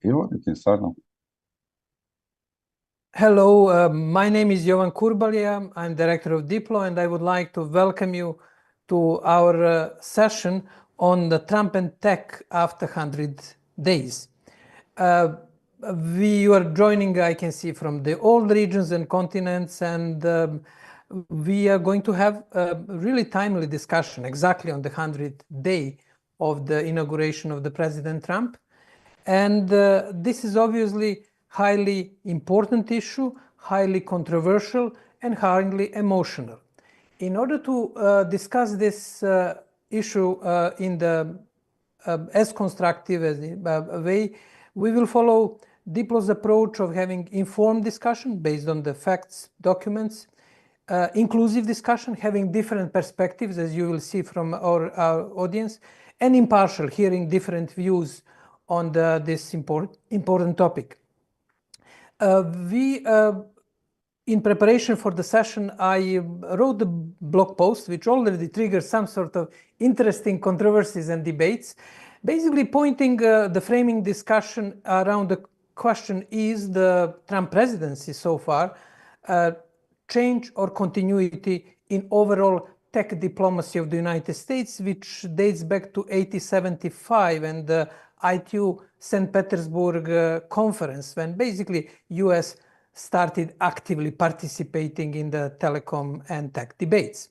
You can start now. Hello, my name is Jovan Kurbalija. I'm director of Diplo, and I would like to welcome you to our session on the Trump and tech after 100 days. You are joining, I can see, from the old regions and continents, and we are going to have a really timely discussion exactly on the 100th day of the inauguration of the President Trump. And this is obviously highly important issue, highly controversial, and highly emotional. In order to discuss this issue in the as constructive as way, we will follow Diplo's approach of having informed discussion based on the facts, documents, inclusive discussion, having different perspectives, as you will see from our audience, and impartial, hearing different views on this important topic. In preparation for the session, I wrote the blog post, which already triggered some sort of interesting controversies and debates, basically pointing the framing discussion around the question, is the Trump presidency so far change or continuity in overall tech diplomacy of the United States, which dates back to 1875 and the ITU St. Petersburg conference, when basically US started actively participating in the telecom and tech debates.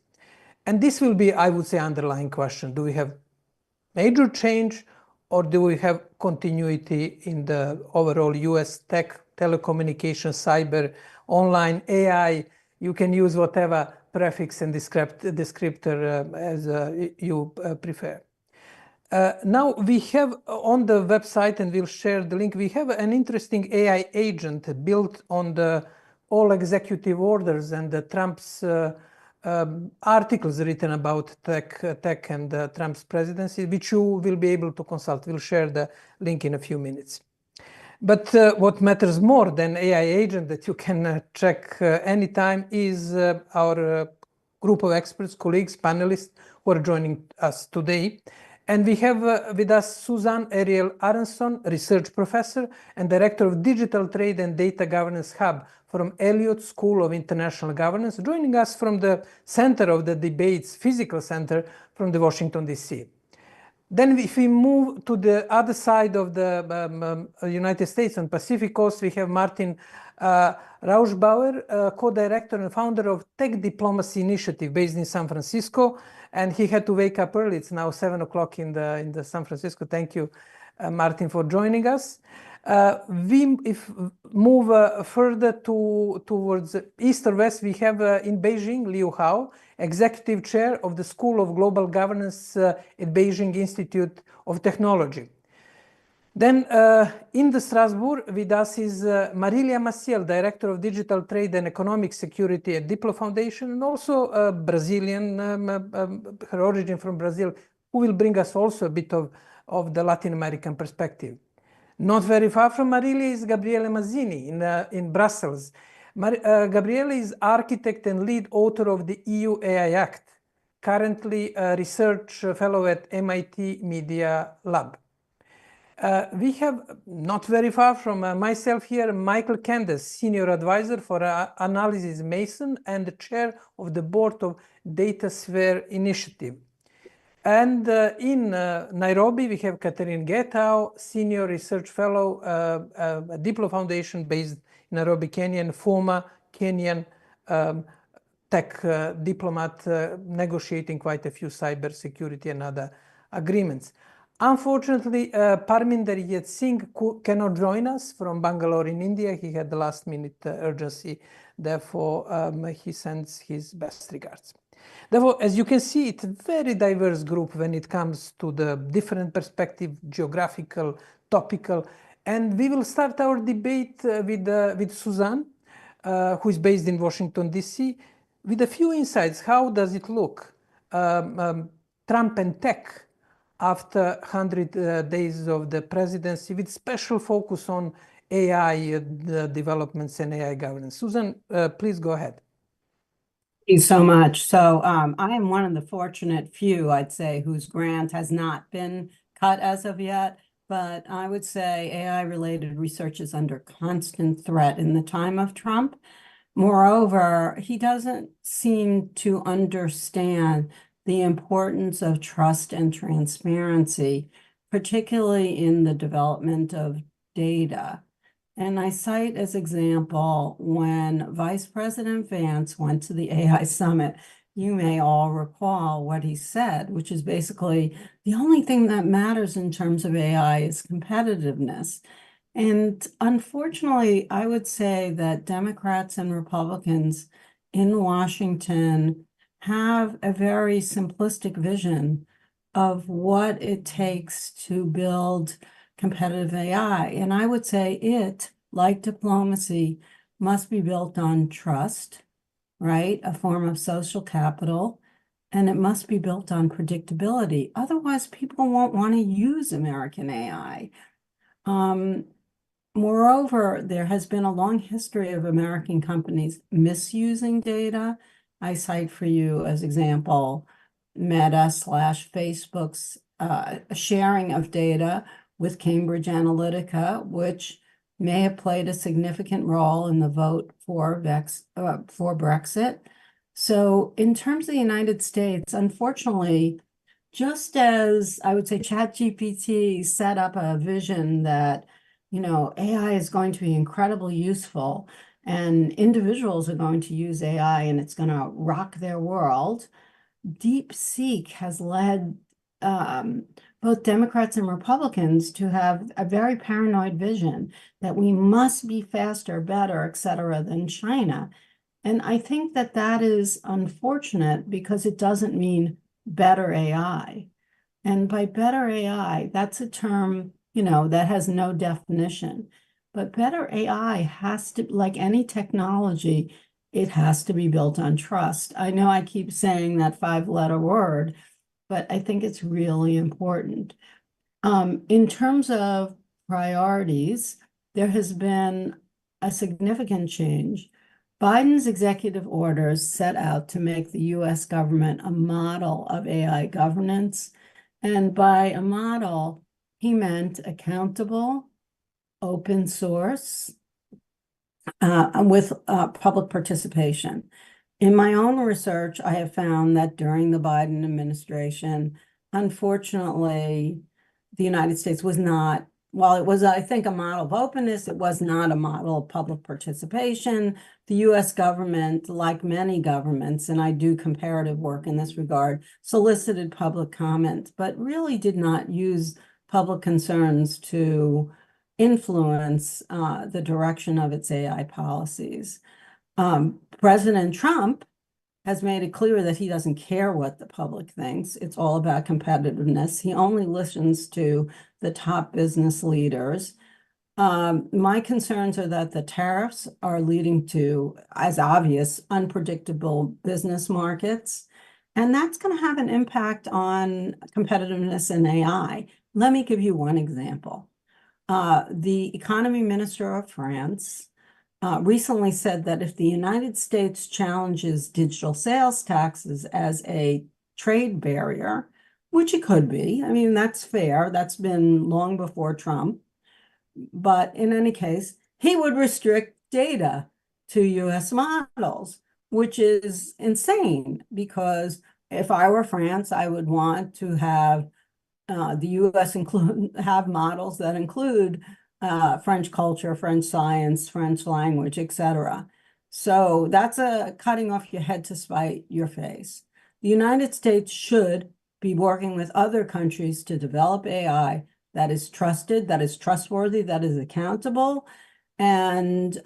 And this will be, I would say, underlying question. Do we have major change, or do we have continuity in the overall US tech, telecommunications, cyber, online, AI? You can use whatever prefix and descriptor as you prefer. Now we have on the website, and we'll share the link, we have an interesting AI agent built on the all executive orders and the Trump's articles written about tech and Trump's presidency, which you will be able to consult. We'll share the link in a few minutes. But what matters more than AI agent that you can check anytime is our group of experts, colleagues, panelists who are joining us today. And we have with us Susan Ariel Aronson, research professor and director of Digital Trade and Data Governance Hub from Elliott School of International Governance, joining us from the center of the debates, physical center from the Washington, D.C. Then if we move to the other side of the United States on Pacific Coast, we have Martin Rauschbauer, co-director and founder of Tech Diplomacy Initiative based in San Francisco. And he had to wake up early. It's now 7 o'clock in the San Francisco. Thank you, Martin, for joining us. If move further towards east or west, we have in Beijing, Liu Hao, executive chair of the School of Global Governance at Beijing Institute of Technology. Then in the Strasbourg with us is Marilia Maciel, director of digital trade and economic security at DiploFoundation, and also a Brazilian, her origin from Brazil, who will bring us also a bit of the Latin American perspective. Not very far from Marilia is Gabriele Mazzini in Brussels. Gabriele is architect and lead author of the EU AI Act, currently a research fellow at MIT Media Lab. We have, not very far from myself here, Michael Candace, Senior Advisor for Analysis Mason and the Chair of the Board of DataSphere Initiative. And in Nairobi, we have Catherine Getao, Senior Research Fellow at DiploFoundation based in Nairobi, Kenya, and former Kenyan tech diplomat negotiating quite a few cybersecurity and other agreements. Unfortunately, Parminder Yet Singh cannot join us from Bangalore in India. He had the last minute urgency. Therefore, he sends his best regards. Therefore, as you can see, it's a very diverse group when it comes to the different perspective, geographical, topical. And we will start our debate with Suzanne, who is based in Washington, D.C., with a few insights. How does it look? Trump and tech after 100 days of the presidency, with special focus on AI developments and AI governance. Susan, please go ahead. Thank you so much. So I am one of the fortunate few, I'd say, whose grant has not been cut as of yet. but I would say AI-related research is under constant threat in the time of Trump. Moreover, he doesn't seem to understand the importance of trust and transparency, particularly in the development of data. And I cite as example when Vice President Vance went to the AI summit. You may all recall what he said, which is basically the only thing that matters in terms of AI is competitiveness. And unfortunately, I would say that Democrats and Republicans in Washington have a very simplistic vision of what it takes to build competitive AI. And I would say it, like diplomacy, must be built on trust, right? A form of social capital, and it must be built on predictability. Otherwise, people won't want to use American AI. Moreover, there has been a long history of American companies misusing data. I cite for you as example, Meta/Facebook's sharing of data with Cambridge Analytica, which may have played a significant role in the vote for Brexit. So in terms of the United States, unfortunately, just as I would say ChatGPT set up a vision that, AI is going to be incredibly useful and individuals are going to use AI and it's going to rock their world, DeepSeek has led both Democrats and Republicans to have a very paranoid vision that we must be faster, better, et cetera, than China. And I think that that is unfortunate because it doesn't mean better AI. And by better AI, that's a term, that has no definition. But better AI has to, like any technology, it has to be built on trust. I know I keep saying that 5-letter word, but I think it's really important. In terms of priorities, there has been a significant change. Biden's executive orders set out to make the U.S. government a model of AI governance. And by a model, he meant accountable, open source, with public participation. In my own research, I have found that during the Biden administration, unfortunately, the United States was not, while it was, I think, a model of openness, it was not a model of public participation. The U.S. government, like many governments, and I do comparative work in this regard, solicited public comment, but really did not use public concerns to influence the direction of its AI policies. President Trump has made it clear that he doesn't care what the public thinks. It's all about competitiveness. He only listens to the top business leaders. My concerns are that the tariffs are leading to, as obvious, unpredictable business markets. And that's going to have an impact on competitiveness in AI. Let me give you one example. The economy minister of France recently said that if the United States challenges digital sales taxes as a trade barrier, which it could be, I mean, that's fair, that's been long before Trump, but in any case, he would restrict data to US models, which is insane because if I were France, I would want to have the US have models that include French culture, French science, French language, etc. So that's a cutting off your head to spite your face. The United States should be working with other countries to develop AI that is trusted, that is trustworthy, that is accountable. And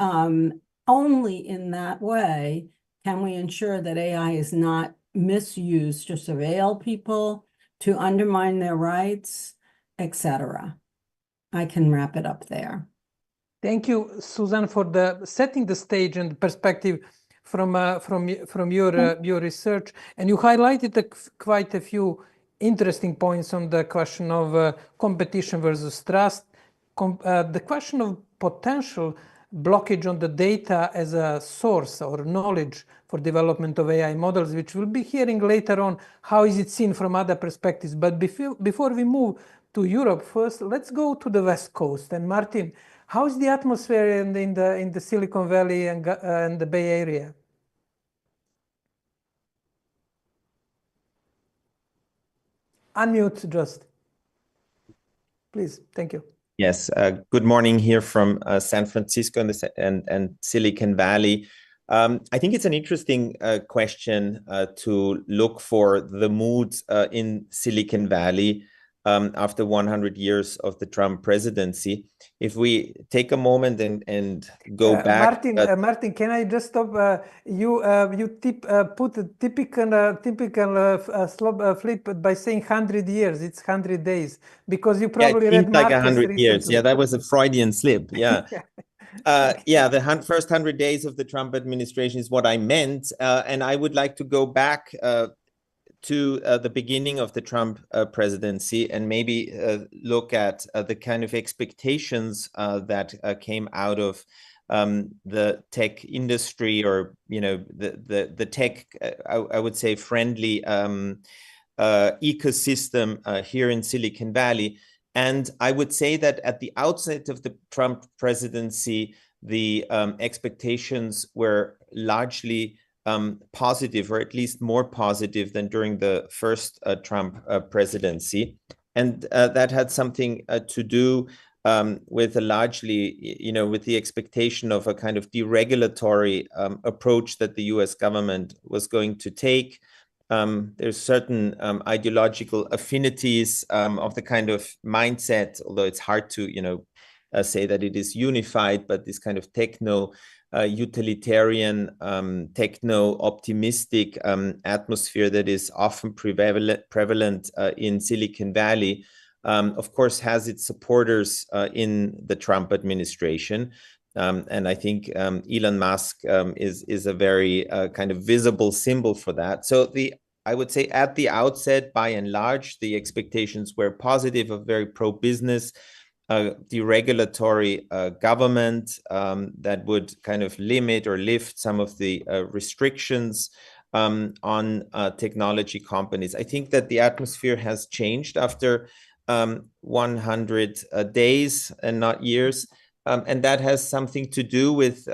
only in that way can we ensure that AI is not misused to surveil people, to undermine their rights, etc. I can wrap it up there. Thank you, Susan, for setting the stage and perspective from your research. And you highlighted quite a few interesting points on the question of competition versus trust, the question of potential blockage on the data as a source or knowledge for development of AI models, which we'll be hearing later on. How is it seen from other perspectives? But before we move to Europe. First, let's go to the West Coast. And Martin, how is the atmosphere in the Silicon Valley and the Bay Area? Unmute just, please. Thank you. Yes, good morning here from San Francisco and Silicon Valley. I think it's an interesting question to look for the moods in Silicon Valley after 100 years of the Trump presidency. If we take a moment and go back... Martin, can I just stop? You put a typical flip by saying 100 years. It's 100 days because you probably read like Marcus 100 recently. years. Yeah, that was a Freudian slip. Yeah. Yeah. The first 100 days of the Trump administration is what I meant. And I would like to go back to the beginning of the Trump presidency and maybe look at the kind of expectations that came out of the tech industry, or the tech, I would say, friendly ecosystem here in Silicon Valley. And I would say that at the outset of the Trump presidency, the expectations were largely positive, or at least more positive than during the first Trump presidency. And that had something to do with with the expectation of a kind of deregulatory approach that the US government was going to take. There's certain ideological affinities of the kind of mindset, although it's hard to, say that it is unified, but this kind of utilitarian, techno-optimistic atmosphere that is often prevalent in Silicon Valley, of course, has its supporters in the Trump administration. And I think Elon Musk is a very kind of visible symbol for that. So I would say at the outset, by and large, the expectations were positive, of very pro-business, deregulatory government that would kind of limit or lift some of the restrictions on technology companies. I think that the atmosphere has changed after 100 days and not years. And that has something to do with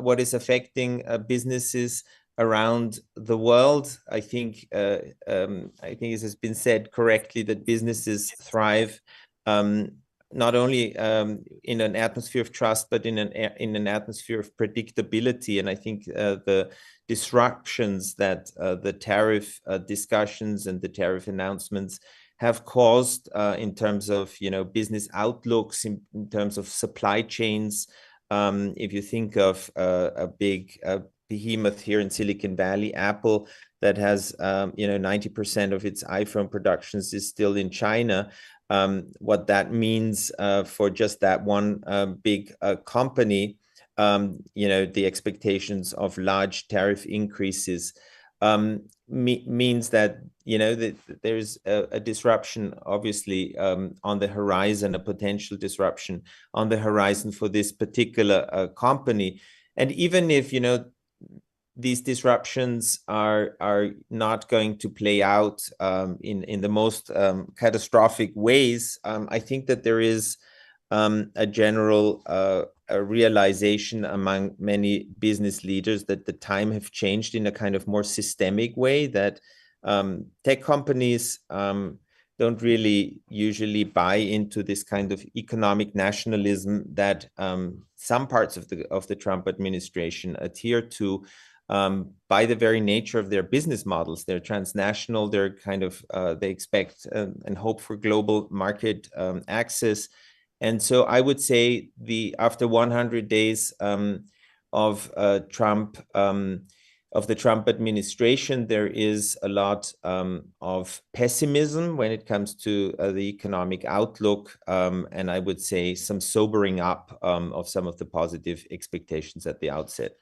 what is affecting businesses around the world. I think it has been said correctly that businesses thrive not only in an atmosphere of trust, but in an atmosphere of predictability. And I think the disruptions that the tariff discussions and the tariff announcements have caused in terms of business outlooks, in terms of supply chains. If you think of a big behemoth here in Silicon Valley, Apple, that has 90% of its iPhone productions is still in China. What that means for just that one big company, the expectations of large tariff increases means that that there's a disruption, obviously, on the horizon, a potential disruption on the horizon for this particular company. And even if these disruptions are not going to play out in the most catastrophic ways, I think that there is a general a realization among many business leaders that the time have changed in a kind of more systemic way, that tech companies don't really usually buy into this kind of economic nationalism that some parts of the Trump administration adhere to. By the very nature of their business models. They're transnational, they're kind of, they expect and hope for global market access. And so I would say after 100 days of the Trump administration, there is a lot of pessimism when it comes to the economic outlook, and I would say some sobering up of some of the positive expectations at the outset.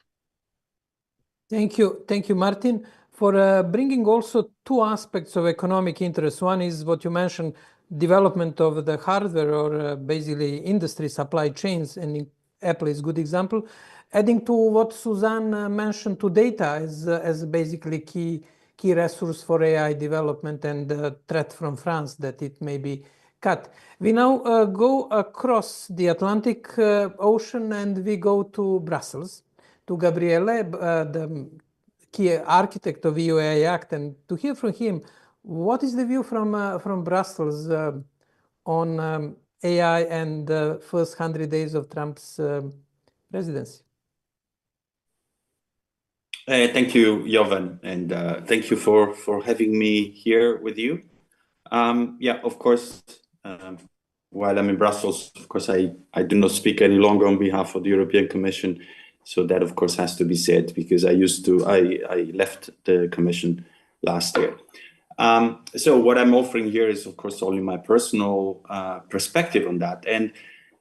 Thank you, Martin, for bringing also two aspects of economic interest. One is what you mentioned, development of the hardware, or basically industry supply chains, and Apple is a good example. Adding to what Suzanne mentioned, to data as basically key resource for AI development, and the threat from France that it may be Kat, we now go across the Atlantic Ocean and we go to Brussels, to Gabriele, the key architect of EU AI Act, and to hear from him, what is the view from Brussels on AI and the first 100 days of Trump's presidency? Thank you, Jovan, and thank you for having me here with you. Yeah, of course, while I'm in Brussels, of course, I do not speak any longer on behalf of the European Commission. So that, of course, has to be said, because I left the Commission last year. So what I'm offering here is, of course, only my personal perspective on that. And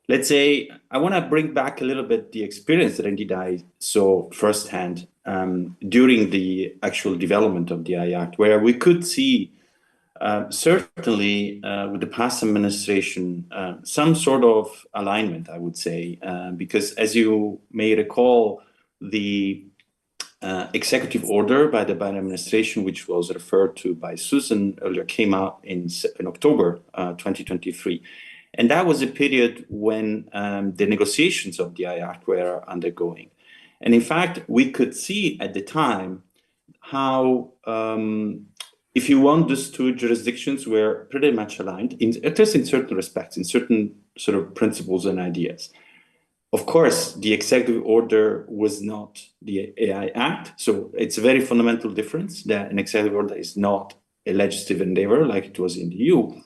let's say I want to bring back a little bit the experience that indeed I saw firsthand during the actual development of the AI Act, where we could see certainly with the past administration some sort of alignment, I would say, because as you may recall, the executive order by the Biden administration, which was referred to by Susan earlier, came out in October 2023. And that was a period when the negotiations of the AI Act were undergoing. And in fact, we could see at the time how, if you want, these two jurisdictions were pretty much aligned, at least in certain respects, in certain sort of principles and ideas. Of course, the executive order was not the AI Act. So it's a very fundamental difference that an executive order is not a legislative endeavor like it was in the EU.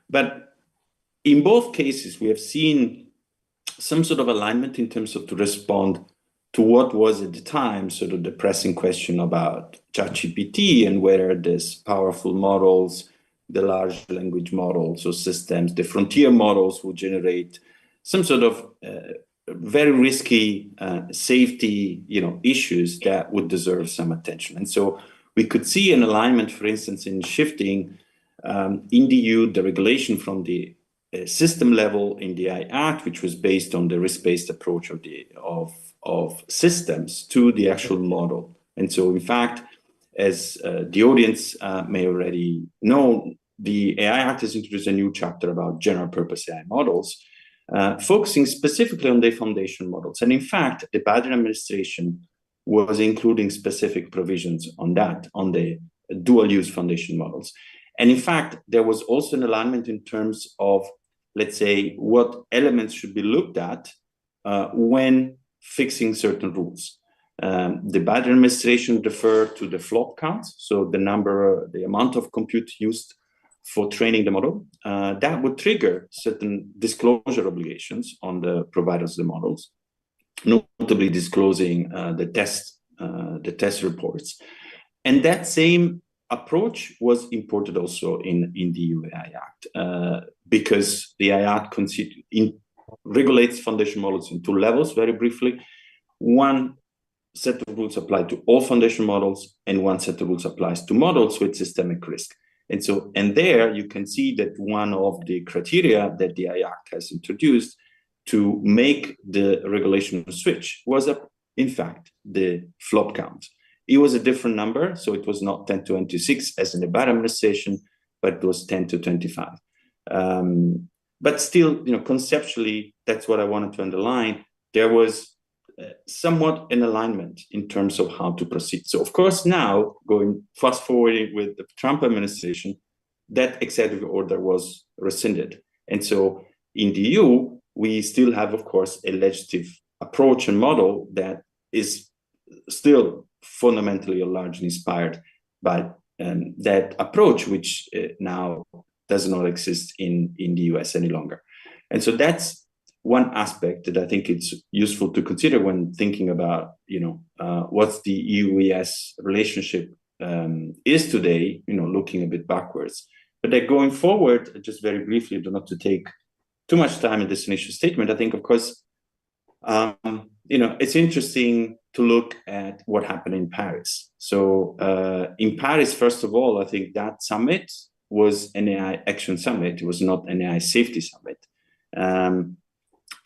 But in both cases, we have seen some sort of alignment in terms of to respond to what was at the time sort of the pressing question about ChatGPT and whether these powerful models, the large language models or systems, the frontier models will generate some sort of very risky safety, issues that would deserve some attention. And so we could see an alignment, for instance, in shifting in the EU the regulation from the system level in the AI Act, which was based on the risk-based approach of systems, to the actual model. And so, in fact, as the audience may already know, the AI Act has introduced a new chapter about general purpose AI models, focusing specifically on the foundation models. And in fact, the Biden administration was including specific provisions on that, on the dual-use foundation models. And in fact, there was also an alignment in terms of, let's say, what elements should be looked at when fixing certain rules. The Biden administration referred to the flop count, so the amount of compute used for training the model. That would trigger certain disclosure obligations on the providers of the models, notably disclosing the test reports. And that same approach was imported also in the EU AI Act, because the AI Act regulates foundation models in two levels, very briefly. One set of rules apply to all foundation models, and one set of rules applies to models with systemic risk. And there you can see that one of the criteria that the AI Act has introduced to make the regulation switch was, in fact, the flop count. It was a different number, so it was not 10 to 26 as in the Biden administration, but it was 10 to 25. But still, conceptually, that's what I wanted to underline. There was somewhat an alignment in terms of how to proceed. So, of course, now going fast forwarding with the Trump administration, that executive order was rescinded. And so in the EU, we still have, of course, a legislative approach and model that is still fundamentally or largely inspired by that approach, which now does not exist in the US any longer. And so that's one aspect that I think it's useful to consider when thinking about, what the EU-US relationship is today, looking a bit backwards. But then going forward, just very briefly, not to take too much time in this initial statement, I think, of course, it's interesting to look at what happened in Paris. So in Paris, first of all, I think that summit was an AI action summit. It was not an AI safety summit.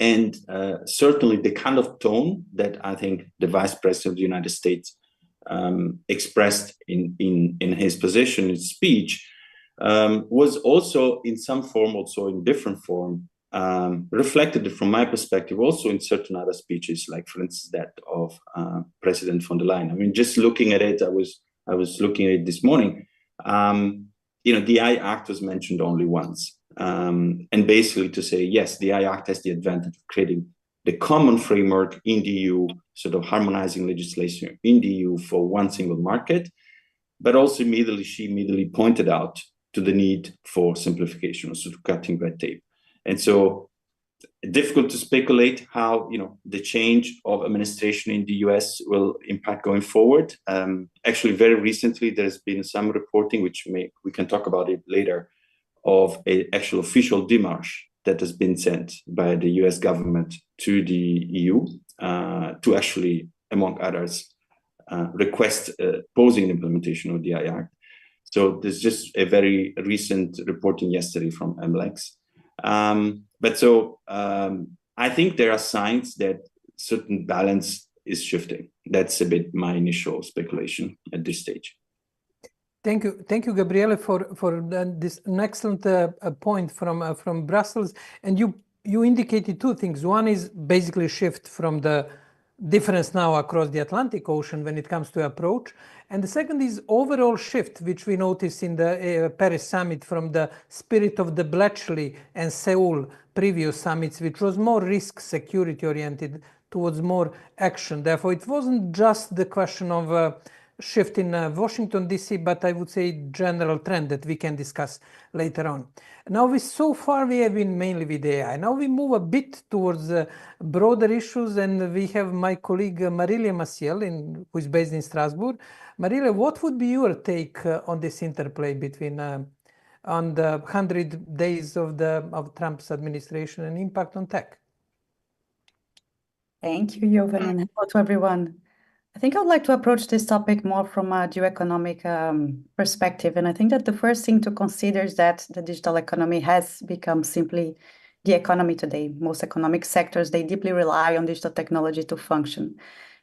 And certainly the kind of tone that I think the Vice President of the United States expressed in his position, his speech, was also in some form, also in different form, reflected from my perspective also in certain other speeches, like for instance that of President von der Leyen. I mean, just looking at it, I was looking at it this morning. The AI Act was mentioned only once, and basically to say yes, the AI Act has the advantage of creating the common framework in the EU, sort of harmonizing legislation in the EU for one single market, but also she immediately pointed out to the need for simplification, so cutting red tape. And so difficult to speculate how the change of administration in the US will impact going forward. Actually, very recently, there's been some reporting, which we can talk about it later, of an actual official démarche that has been sent by the US government to the EU to actually, among others, request posing the implementation of the AI Act. So there's just a very recent reporting yesterday from MLEX. I think there are signs that certain balance is shifting. That's a bit my initial speculation at this stage. Thank you, Gabriele, for this excellent point from Brussels. And you indicated two things. One is basically a shift from the difference now across the Atlantic Ocean when it comes to approach. And the second is overall shift, which we noticed in the Paris summit from the spirit of the Bletchley and Seoul previous summits, which was more risk security oriented towards more action. Therefore, it wasn't just the question of shift in Washington, D.C., but I would say general trend that we can discuss later on. Now, so far we have been mainly with AI. Now we move a bit towards broader issues, and we have my colleague Marilia Maciel, who is based in Strasbourg. Marilia, what would be your take on this interplay between on the 100 days of Trump's administration and impact on tech? Thank you, Jovan, and hello to everyone. I think I would like to approach this topic more from a geoeconomic perspective. And I think that the first thing to consider is that the digital economy has become simply the economy today. Most economic sectors, they deeply rely on digital technology to function.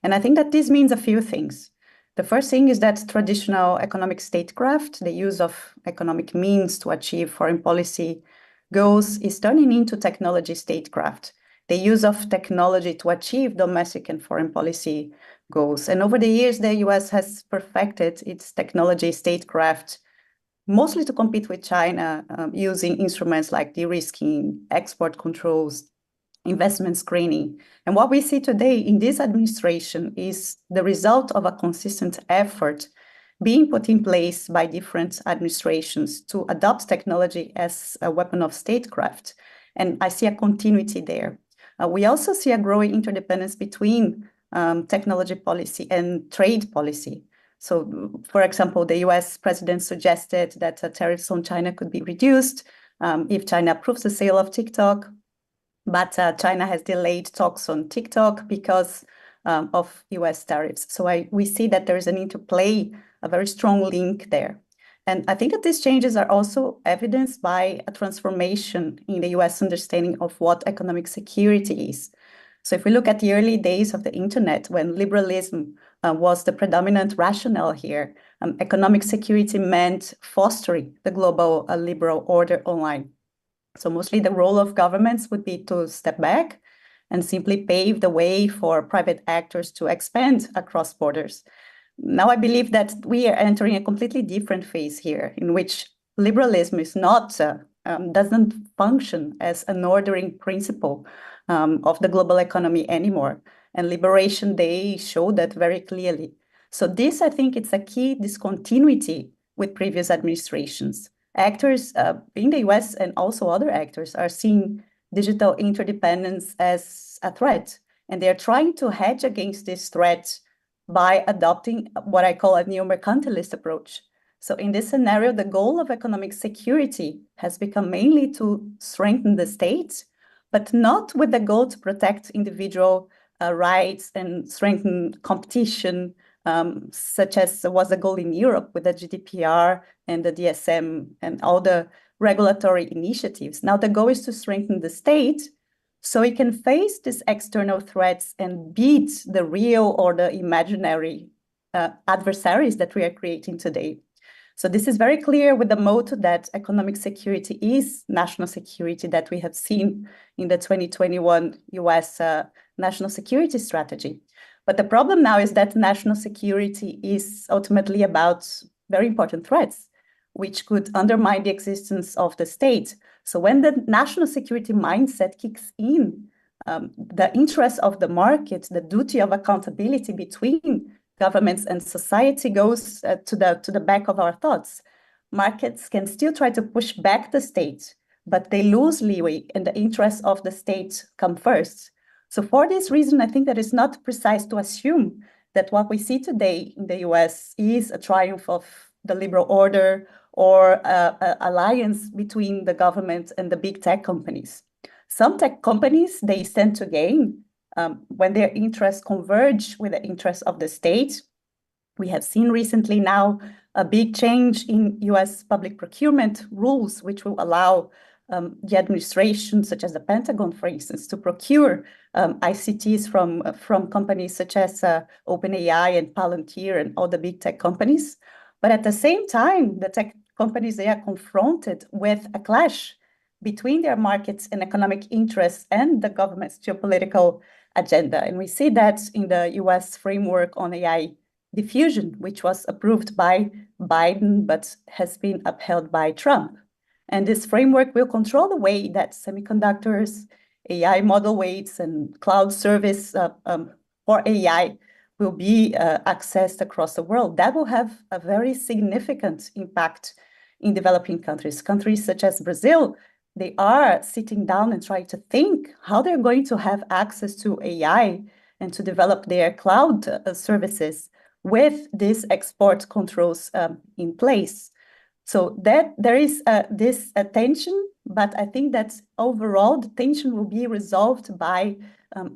And I think that this means a few things. The first thing is that traditional economic statecraft, the use of economic means to achieve foreign policy goals, is turning into technology statecraft, the use of technology to achieve domestic and foreign policy goals. And over the years, the US has perfected its technology statecraft, mostly to compete with China, using instruments like de-risking, export controls, investment screening. And what we see today in this administration is the result of a consistent effort being put in place by different administrations to adopt technology as a weapon of statecraft. And I see a continuity there. We also see a growing interdependence between technology policy and trade policy. So, for example, the US president suggested that tariffs on China could be reduced if China approves the sale of TikTok. But China has delayed talks on TikTok because of US tariffs. So we see that there is an interplay, a very strong link there. And I think that these changes are also evidenced by a transformation in the US understanding of what economic security is. So if we look at the early days of the internet, when liberalism was the predominant rationale here, economic security meant fostering the global liberal order online. So mostly the role of governments would be to step back and simply pave the way for private actors to expand across borders. Now I believe that we are entering a completely different phase here, in which liberalism is not doesn't function as an ordering principle of the global economy anymore. And Liberation Day showed that very clearly. So this, I think, it's a key discontinuity with previous administrations. Actors in the US and also other actors are seeing digital interdependence as a threat. And they're trying to hedge against this threat by adopting what I call a neo-mercantilist approach. So in this scenario, the goal of economic security has become mainly to strengthen the state, but not with the goal to protect individual rights and strengthen competition, such as was the goal in Europe with the GDPR and the DSM and all the regulatory initiatives. Now the goal is to strengthen the state so it can face these external threats and beat the real or the imaginary adversaries that we are creating today. So this is very clear with the motto that economic security is national security that we have seen in the 2021 US national security strategy. But the problem now is that national security is ultimately about very important threats, which could undermine the existence of the state. So when the national security mindset kicks in, the interest of the market, the duty of accountability between governments and society goes to the back of our thoughts. Markets can still try to push back the state, but they lose leeway and the interests of the state come first. So for this reason, I think that it's not precise to assume that what we see today in the US is a triumph of the liberal order or an alliance between the government and the big tech companies. Some tech companies, they stand to gain when their interests converge with the interests of the state. We have seen recently now a big change in US public procurement rules, which will allow the administration, such as the Pentagon, for instance, to procure ICTs from companies such as OpenAI and Palantir and all the big tech companies. But at the same time, the tech companies, they are confronted with a clash between their markets and economic interests and the government's geopolitical agenda. And we see that in the US framework on AI diffusion, which was approved by Biden, but has been upheld by Trump. And this framework will control the way that semiconductors, AI model weights, and cloud service for AI will be accessed across the world. That will have a very significant impact in developing countries. Countries such as Brazil, they are sitting down and trying to think how they're going to have access to AI and to develop their cloud services with these export controls in place. So that there is this tension, but I think that overall the tension will be resolved by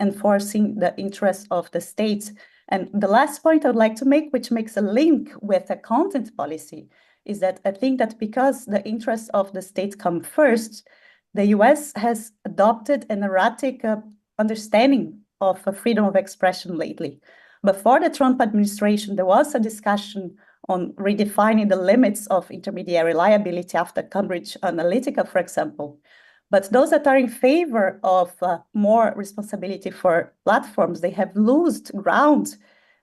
enforcing the interests of the state. And the last point I would like to make, which makes a link with the content policy, is that I think that because the interests of the state come first, the US has adopted an erratic understanding of freedom of expression lately. Before the Trump administration, there was a discussion on redefining the limits of intermediary liability after Cambridge Analytica, for example. But those that are in favor of more responsibility for platforms, they have lost ground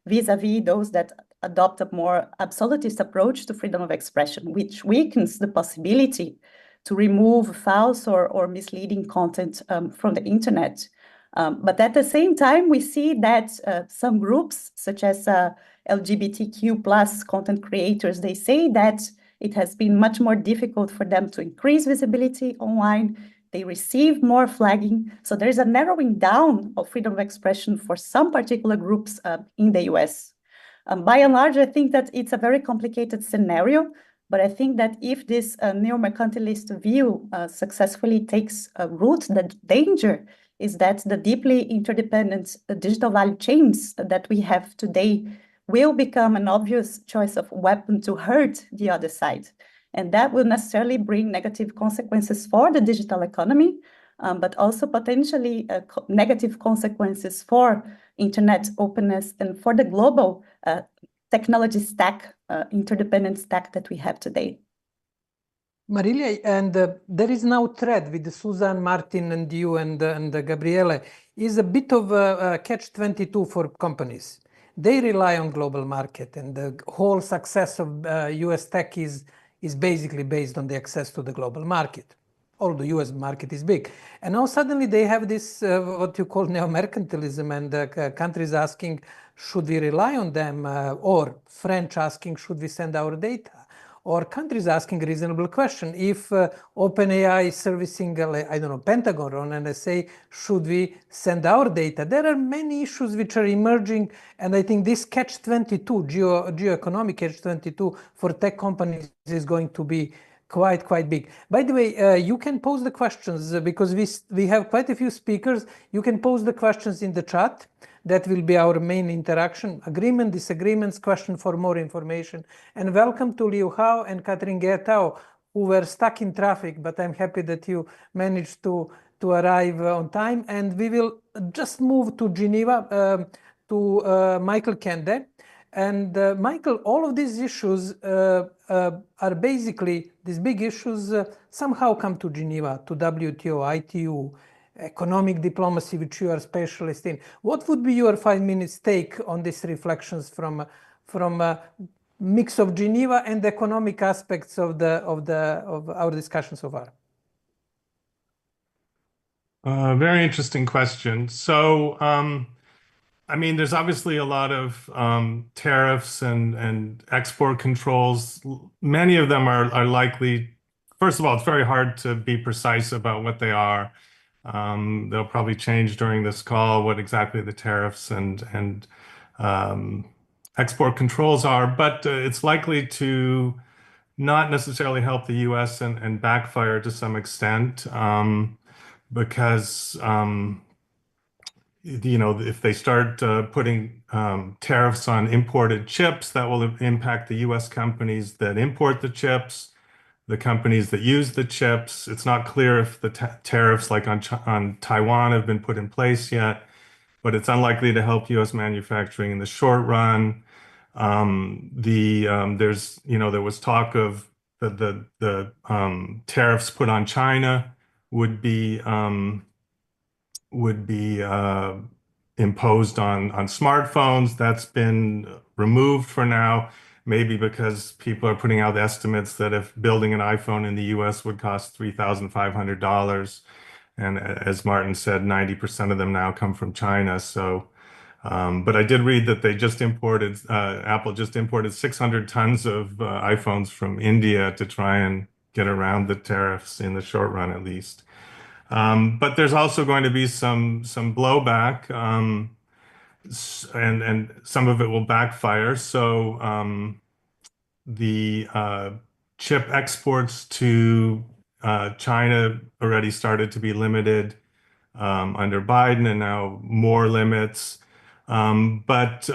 vis-a-vis those that adopt a more absolutist approach to freedom of expression, which weakens the possibility to remove false or misleading content from the internet. But at the same time, we see that some groups, such as LGBTQ plus content creators, they say that it has been much more difficult for them to increase visibility online. They receive more flagging. So there's a narrowing down of freedom of expression for some particular groups in the US. By and large, I think that it's a very complicated scenario, but I think that if this neo-mercantilist view successfully takes root, the danger is that the deeply interdependent digital value chains that we have today will become an obvious choice of weapon to hurt the other side. And that will necessarily bring negative consequences for the digital economy, but also potentially negative consequences for internet openness and for the global technology stack, interdependent stack that we have today. Marilia, and there is now thread with Susan, Martin, and you and Gabriele, is a bit of a catch-22 for companies. They rely on global market, and the whole success of US tech is basically based on the access to the global market. Although the US market is big. And now suddenly they have this, what you call neo-mercantilism, and countries asking, should we rely on them? Or French asking, should we send our data? Or countries asking a reasonable question. If OpenAI is servicing, I don't know, Pentagon or NSA, should we send our data? There are many issues which are emerging, and I think this catch-22, geo-economic catch-22 for tech companies is going to be quite big. By the way, you can pose the questions because we have quite a few speakers. You can pose the questions in the chat. That will be our main interaction. Agreement, disagreements, question for more information. And welcome to Liu Hao and Catherine Guetao, who were stuck in traffic, but I'm happy that you managed to arrive on time. And we will just move to Geneva to Michael Kende. And Michael, all of these issues are basically, these big issues somehow come to Geneva, to WTO, ITU, economic diplomacy, which you are specialist in. What would be your 5 minutes take on these reflections from mix of Geneva and the economic aspects of our discussion so far? Very interesting question. So, I mean, there's obviously a lot of tariffs and export controls. Many of them are likely, first of all, it's very hard to be precise about what they are. They'll probably change during this call what exactly the tariffs and export controls are, but it's likely to not necessarily help the US and backfire to some extent because if they start putting tariffs on imported chips, that will impact the US companies that import the chips, the companies that use the chips. It's not clear if the tariffs like on Taiwan have been put in place yet, but it's unlikely to help US manufacturing in the short run. There was talk of the tariffs put on China would be imposed on smartphones. That's been removed for now, maybe because people are putting out estimates that if building an iPhone in the US would cost $3,500, and as Martin said, 90% of them now come from China. So, but I did read that they just imported, Apple just imported 600 tons of iPhones from India to try and get around the tariffs in the short run, at least. But there's also going to be some blowback, and some of it will backfire. So the chip exports to China already started to be limited under Biden, and now more limits. But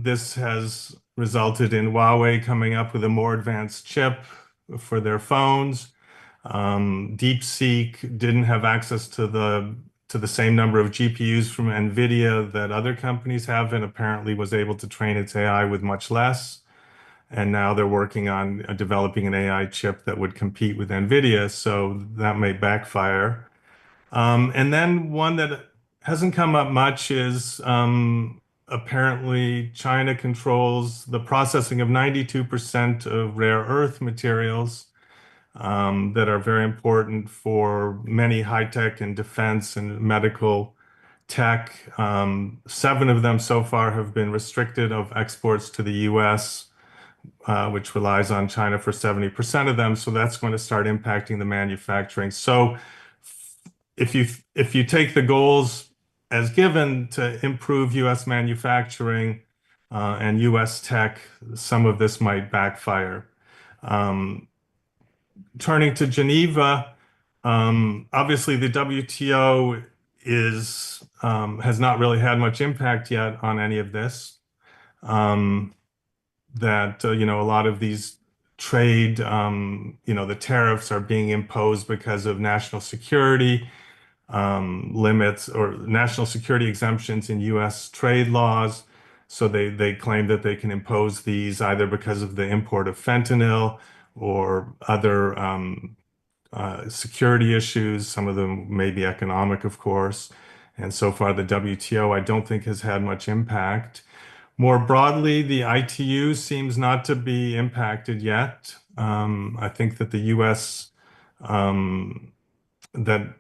this has resulted in Huawei coming up with a more advanced chip for their phones. DeepSeek didn't have access to the same number of GPUs from NVIDIA that other companies have, and apparently was able to train its AI with much less. And now they're working on developing an AI chip that would compete with NVIDIA, so that may backfire. And then one that hasn't come up much is apparently China controls the processing of 92% of rare earth materials that are very important for many high-tech and defense and medical tech. 7 of them so far have been restricted of exports to the US, which relies on China for 70% of them. So that's going to start impacting the manufacturing. So if you take the goals as given to improve US manufacturing and US tech, some of this might backfire. Turning to Geneva, obviously the WTO has not really had much impact yet on any of this. A lot of these trade, the tariffs are being imposed because of national security limits or national security exemptions in US trade laws. So they claim that they can impose these either because of the import of fentanyl or other security issues. Some of them may be economic, of course. And so far, the WTO, I don't think, has had much impact. More broadly, the ITU seems not to be impacted yet. I think that the US, that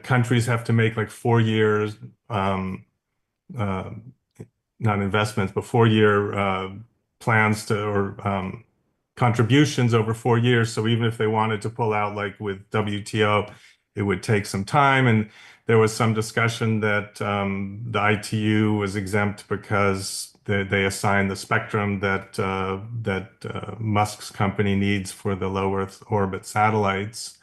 countries have to make like 4 years, not investments, but 4-year plans or contributions over 4 years. So even if they wanted to pull out, like with WTO, it would take some time. And there was some discussion that the ITU was exempt because they assigned the spectrum that Musk's company needs for the low Earth orbit satellites.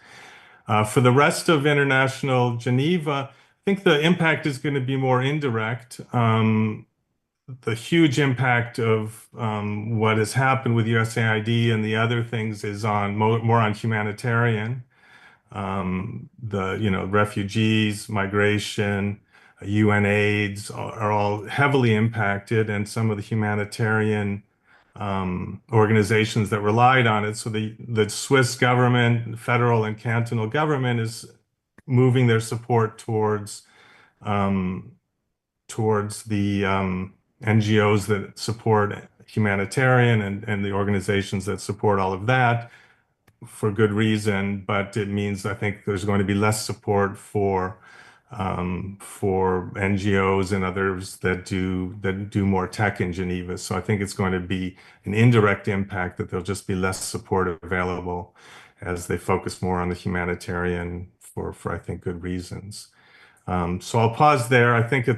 For the rest of international Geneva, I think the impact is going to be more indirect. The huge impact of what has happened with USAID and the other things is more on humanitarian. Refugees, migration, UNAIDS are all heavily impacted, and some of the humanitarian organizations that relied on it. So the Swiss government, federal and cantonal government, is moving their support towards the NGOs that support humanitarian and the organizations that support all of that, for good reason. But it means, I think, there's going to be less support for NGOs and others that do more tech in Geneva. So I think it's going to be an indirect impact, that there'll just be less support available as they focus more on the humanitarian for I think good reasons. So I'll pause there. I think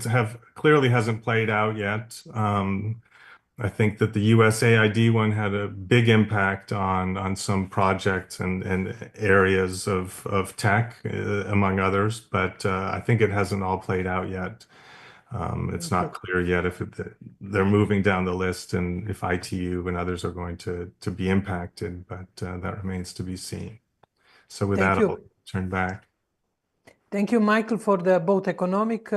clearly hasn't played out yet. I think that the USAID one had a big impact on some projects and areas of tech, among others, but I think it hasn't all played out yet. It's not clear yet if they're moving down the list and if ITU and others are going to be impacted, but that remains to be seen. So with that, I'll turn back. Thank you, Michael, for both economic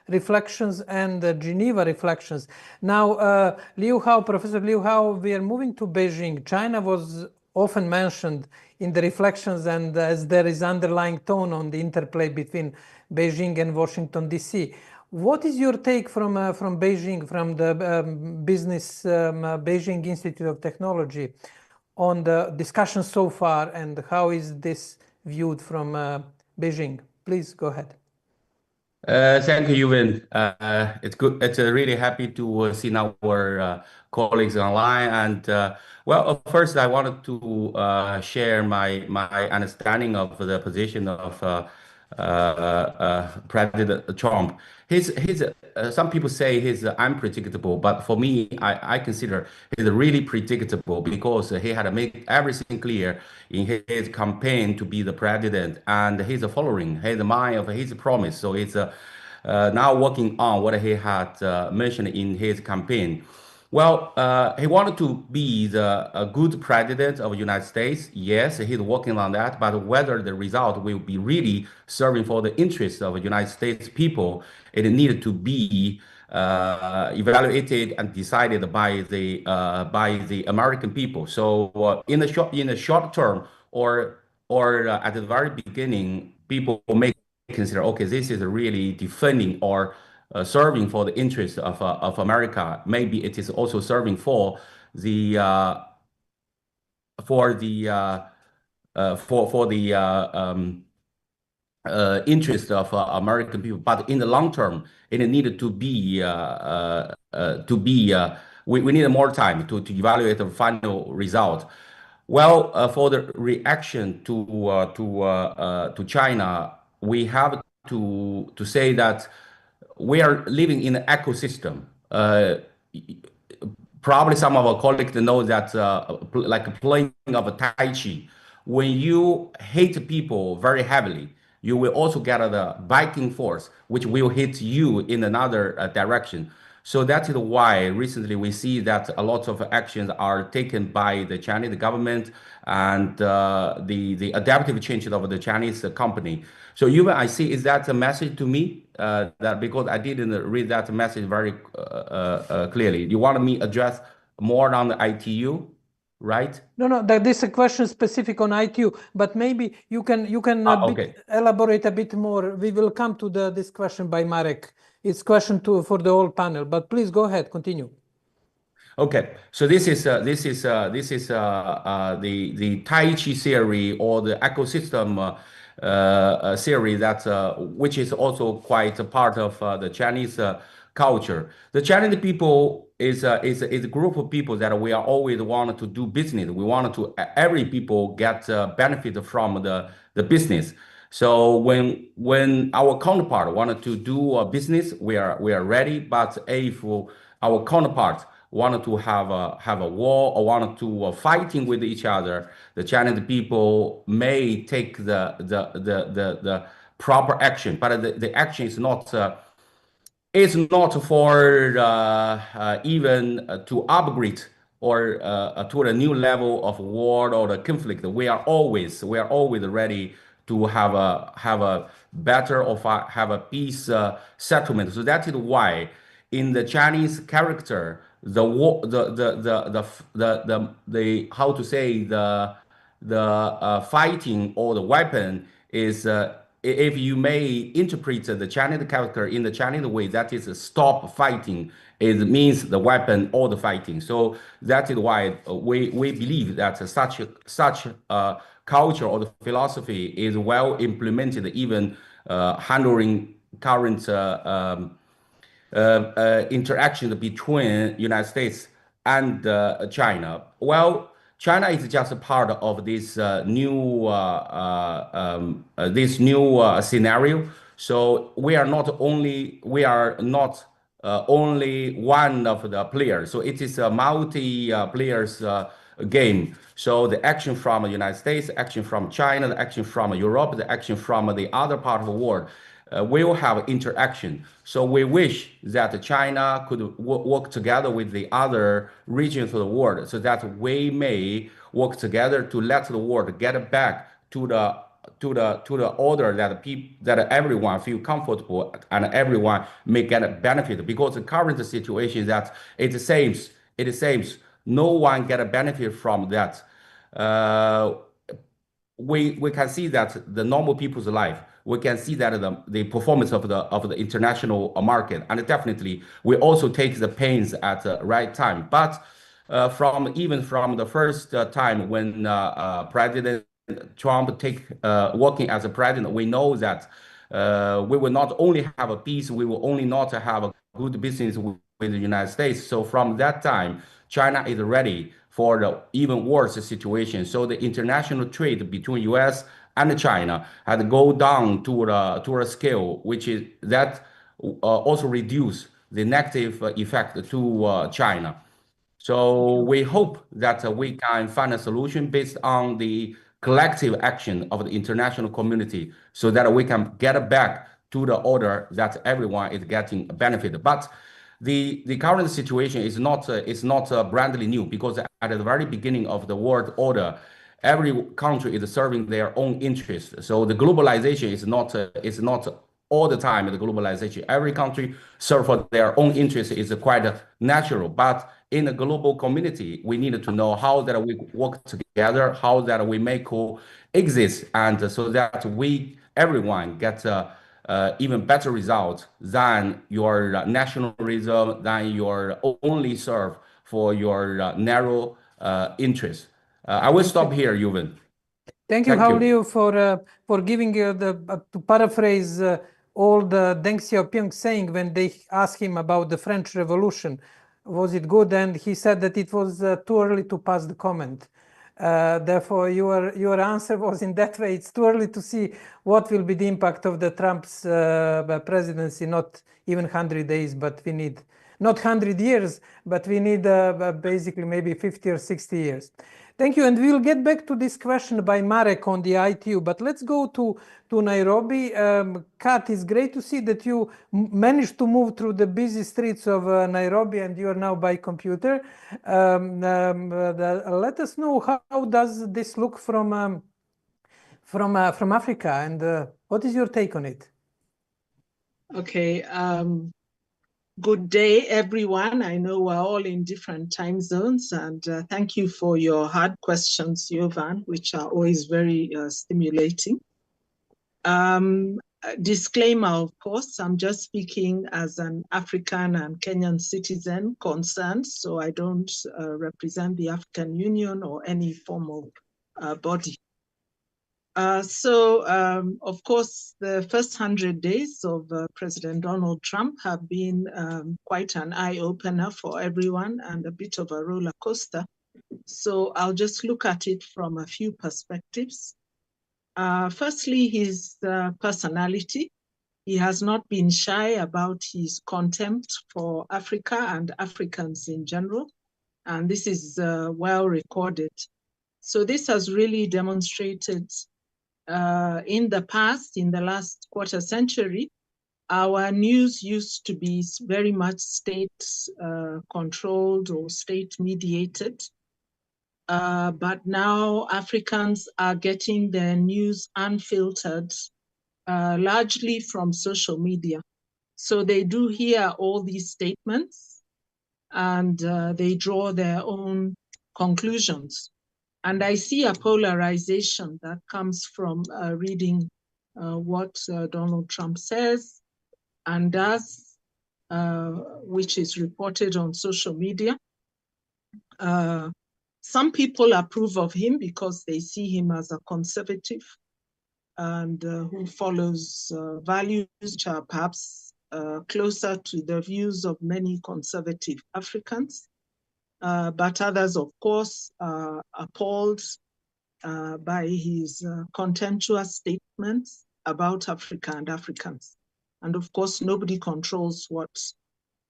reflections and Geneva reflections. Now, Professor Liu Hao, we are moving to Beijing. China was often mentioned in the reflections, and as there is underlying tone on the interplay between Beijing and Washington, D.C. What is your take from Beijing, from the Beijing Institute of Technology, on the discussion so far, and how is this viewed from Beijing? Please go ahead. Thank you, Yuven. It's good. It's really happy to see now our colleagues online. And well, first I wanted to share my understanding of the position of President Trump. Some people say he's unpredictable, but for me, I consider he's really predictable, because he had to make everything clear in his campaign to be the president, and he's following his mind of his promise. So it's now working on what he had mentioned in his campaign. Well, he wanted to be a good president of the United States. Yes, he's working on that, but whether the result will be really serving for the interests of the United States people, it needed to be evaluated and decided by the American people. So in the short term, or at the very beginning, people may consider, okay, this is really defending or serving for the interests of America. Maybe it is also serving for the interest of American people. But in the long term, it needed to be we needed more time to evaluate the final result. Well, for the reaction to China, we have to say that we are living in an ecosystem. Probably some of our colleagues know that like playing of a Tai Chi. When you hit people very heavily, you will also get the biting force, which will hit you in another direction. So that is why recently we see that a lot of actions are taken by the Chinese government and the adaptive changes of the Chinese company. So even I see, is that a message to me? That because I didn't read that message very clearly. You want me address more on the ITU, right? No, this is a question specific on ITU, but maybe you can elaborate a bit more. We will come to this question by Marek. It's question for the whole panel, but please go ahead, continue. Okay, so this is the Tai Chi theory, or the ecosystem theory, that which is also quite a part of the Chinese culture. The Chinese people is a group of people that we are always wanted to do business. We wanted to every people get benefit from the business. So when our counterpart wanted to do a business, we are ready. But if our counterpart wanted to have a war or wanted to fighting with each other, the Chinese people may take the proper action. But the action is not. It's not for even to upgrade or to a new level of war or the conflict. We are always ready to have a better or have a peace settlement. So that is why in the Chinese character, the war, the how to say the fighting or the weapon is if you may interpret the Chinese character in the Chinese way, that is stop fighting. It means the weapon or the fighting. So that is why we believe that such culture or the philosophy is well implemented, even handling current interaction between United States and China. Well, China is just a part of this new scenario. So we are not only one of the players. So it is a multi players game. So the action from the United States, action from China, the action from Europe, the action from the other part of the world will have interaction. So we wish that China could work together with the other regions of the world so that we may work together to let the world get back to the order that everyone feel comfortable and everyone may get a benefit, because the current situation is that it seems no one get a benefit from that. We can see that the normal people's life, we can see that the performance of the international market, and definitely we also take the pains at the right time. But even from the first time when President Trump working as a president, we know that we will not only have a peace, we will only not have a good business with the United States. So from that time, China is ready for the even worse situation. So the international trade between U.S. and China had go down to a scale which is that also reduce the negative effect to China. So we hope that we can find a solution based on the collective action of the international community so that we can get back to the order that everyone is getting benefit. But the current situation is not brandly new, because at the very beginning of the world order, every country is serving their own interest. So the globalization is not all the time. The globalization, every country serve for their own interest is quite natural. But in a global community, we need to know how that we work together, how that we may coexist, and so that everyone gets even better results than your nationalism, than your only serve for your narrow interest. I will stop here, Yuven. Thank you, Hao Liu, for giving to paraphrase all the Deng Xiaoping saying when they asked him about the French Revolution. Was it good? And he said that it was too early to pass the comment. Therefore, your answer was in that way. It's too early to see what will be the impact of the Trump's presidency. Not even 100 days, but we need not 100 years, but we need basically maybe 50 or 60 years. Thank you, and we'll get back to this question by Marek on the ITU, but let's go to Nairobi. Kat, it's great to see that you managed to move through the busy streets of Nairobi, and you are now by computer. Let us know how does this look from Africa, and what is your take on it? Okay. Good day, everyone. I know we're all in different time zones, and thank you for your hard questions, Jovan, which are always very stimulating. Disclaimer, of course, I'm just speaking as an African and Kenyan citizen concerned, so I don't represent the African Union or any form of body. Of course, the first 100 days of President Donald Trump have been quite an eye-opener for everyone and a bit of a roller coaster. So I'll just look at it from a few perspectives. Firstly, his personality. He has not been shy about his contempt for Africa and Africans in general, and this is well recorded. So this has really demonstrated in the past, in the last quarter century, our news used to be very much state controlled or state mediated. but now Africans are getting their news unfiltered, largely from social media. So they do hear all these statements and they draw their own conclusions. And I see a polarization that comes from reading what Donald Trump says and does, which is reported on social media. Some people approve of him because they see him as a conservative and who follows values which are perhaps closer to the views of many conservative Africans. But others, of course, are appalled by his contemptuous statements about Africa and Africans. And of course, nobody controls what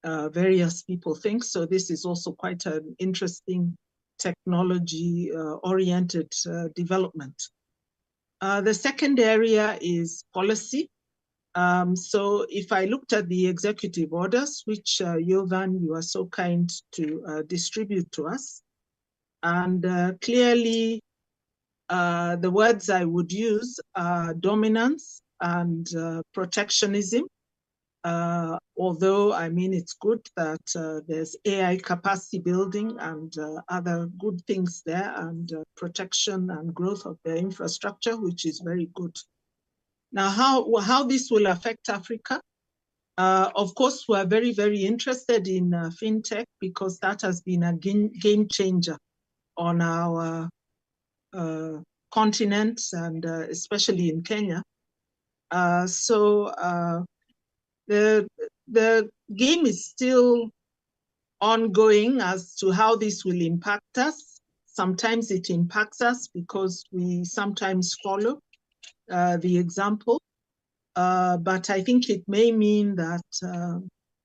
various people think. So this is also quite an interesting technology-oriented development. The second area is policy. So if I looked at the executive orders, which Jovan, you are so kind to distribute to us, and clearly the words I would use are dominance and protectionism. Although, I mean, it's good that there's AI capacity building and other good things there, and protection and growth of the infrastructure, which is very good. Now, how this will affect Africa? Of course, we're very, very interested in fintech because that has been a game changer on our continent and especially in Kenya. So the game is still ongoing as to how this will impact us. Sometimes it impacts us because we sometimes follow the example. But I think it may mean that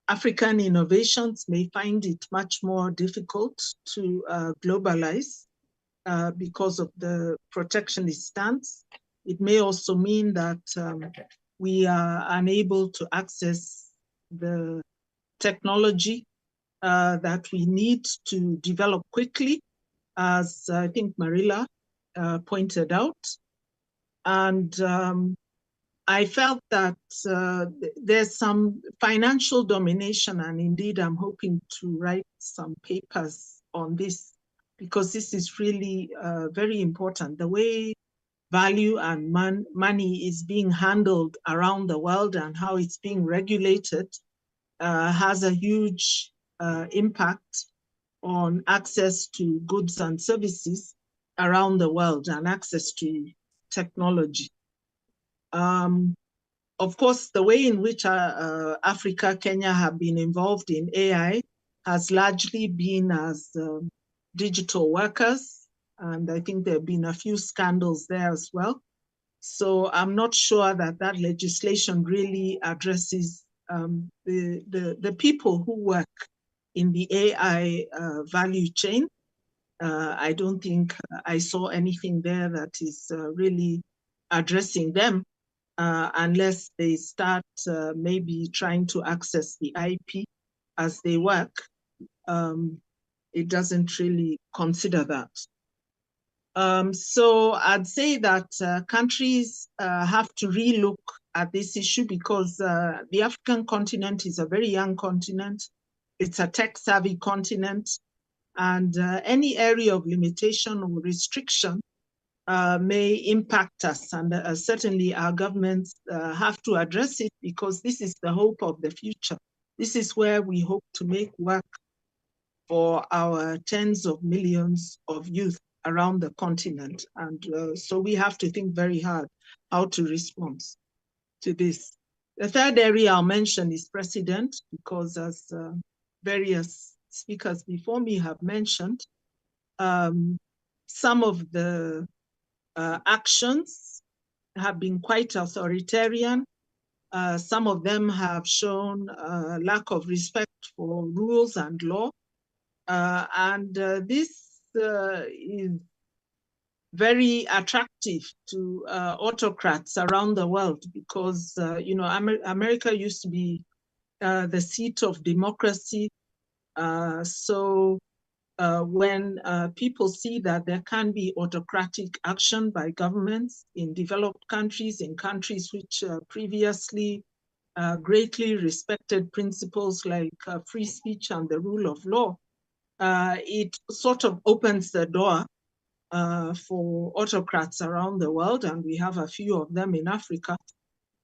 African innovations may find it much more difficult to globalize because of the protectionist stance. It may also mean that we are unable to access the technology that we need to develop quickly, as I think Marilla pointed out. And I felt that there's some financial domination, and indeed I'm hoping to write some papers on this because this is really very important. The way value and money is being handled around the world and how it's being regulated has a huge impact on access to goods and services around the world and access to technology. Of course, the way in which Africa, Kenya have been involved in AI has largely been as digital workers. And I think there have been a few scandals there as well. So I'm not sure that that legislation really addresses the people who work in the AI value chain. I don't think I saw anything there that is really addressing them unless they start maybe trying to access the IP as they work. It doesn't really consider that. So I'd say that countries have to relook at this issue because the African continent is a very young continent. It's a tech-savvy continent, and any area of limitation or restriction may impact us. And certainly our governments have to address it because this is the hope of the future. This is where we hope to make work for our tens of millions of youth around the continent. And so we have to think very hard how to respond to this. The third area I'll mention is precedent, because as various speakers before me have mentioned, some of the actions have been quite authoritarian. Some of them have shown lack of respect for rules and law. This is very attractive to autocrats around the world because, you know, America used to be the seat of democracy. So when people see that there can be autocratic action by governments in developed countries, in countries which previously greatly respected principles like free speech and the rule of law, it sort of opens the door for autocrats around the world, and we have a few of them in Africa,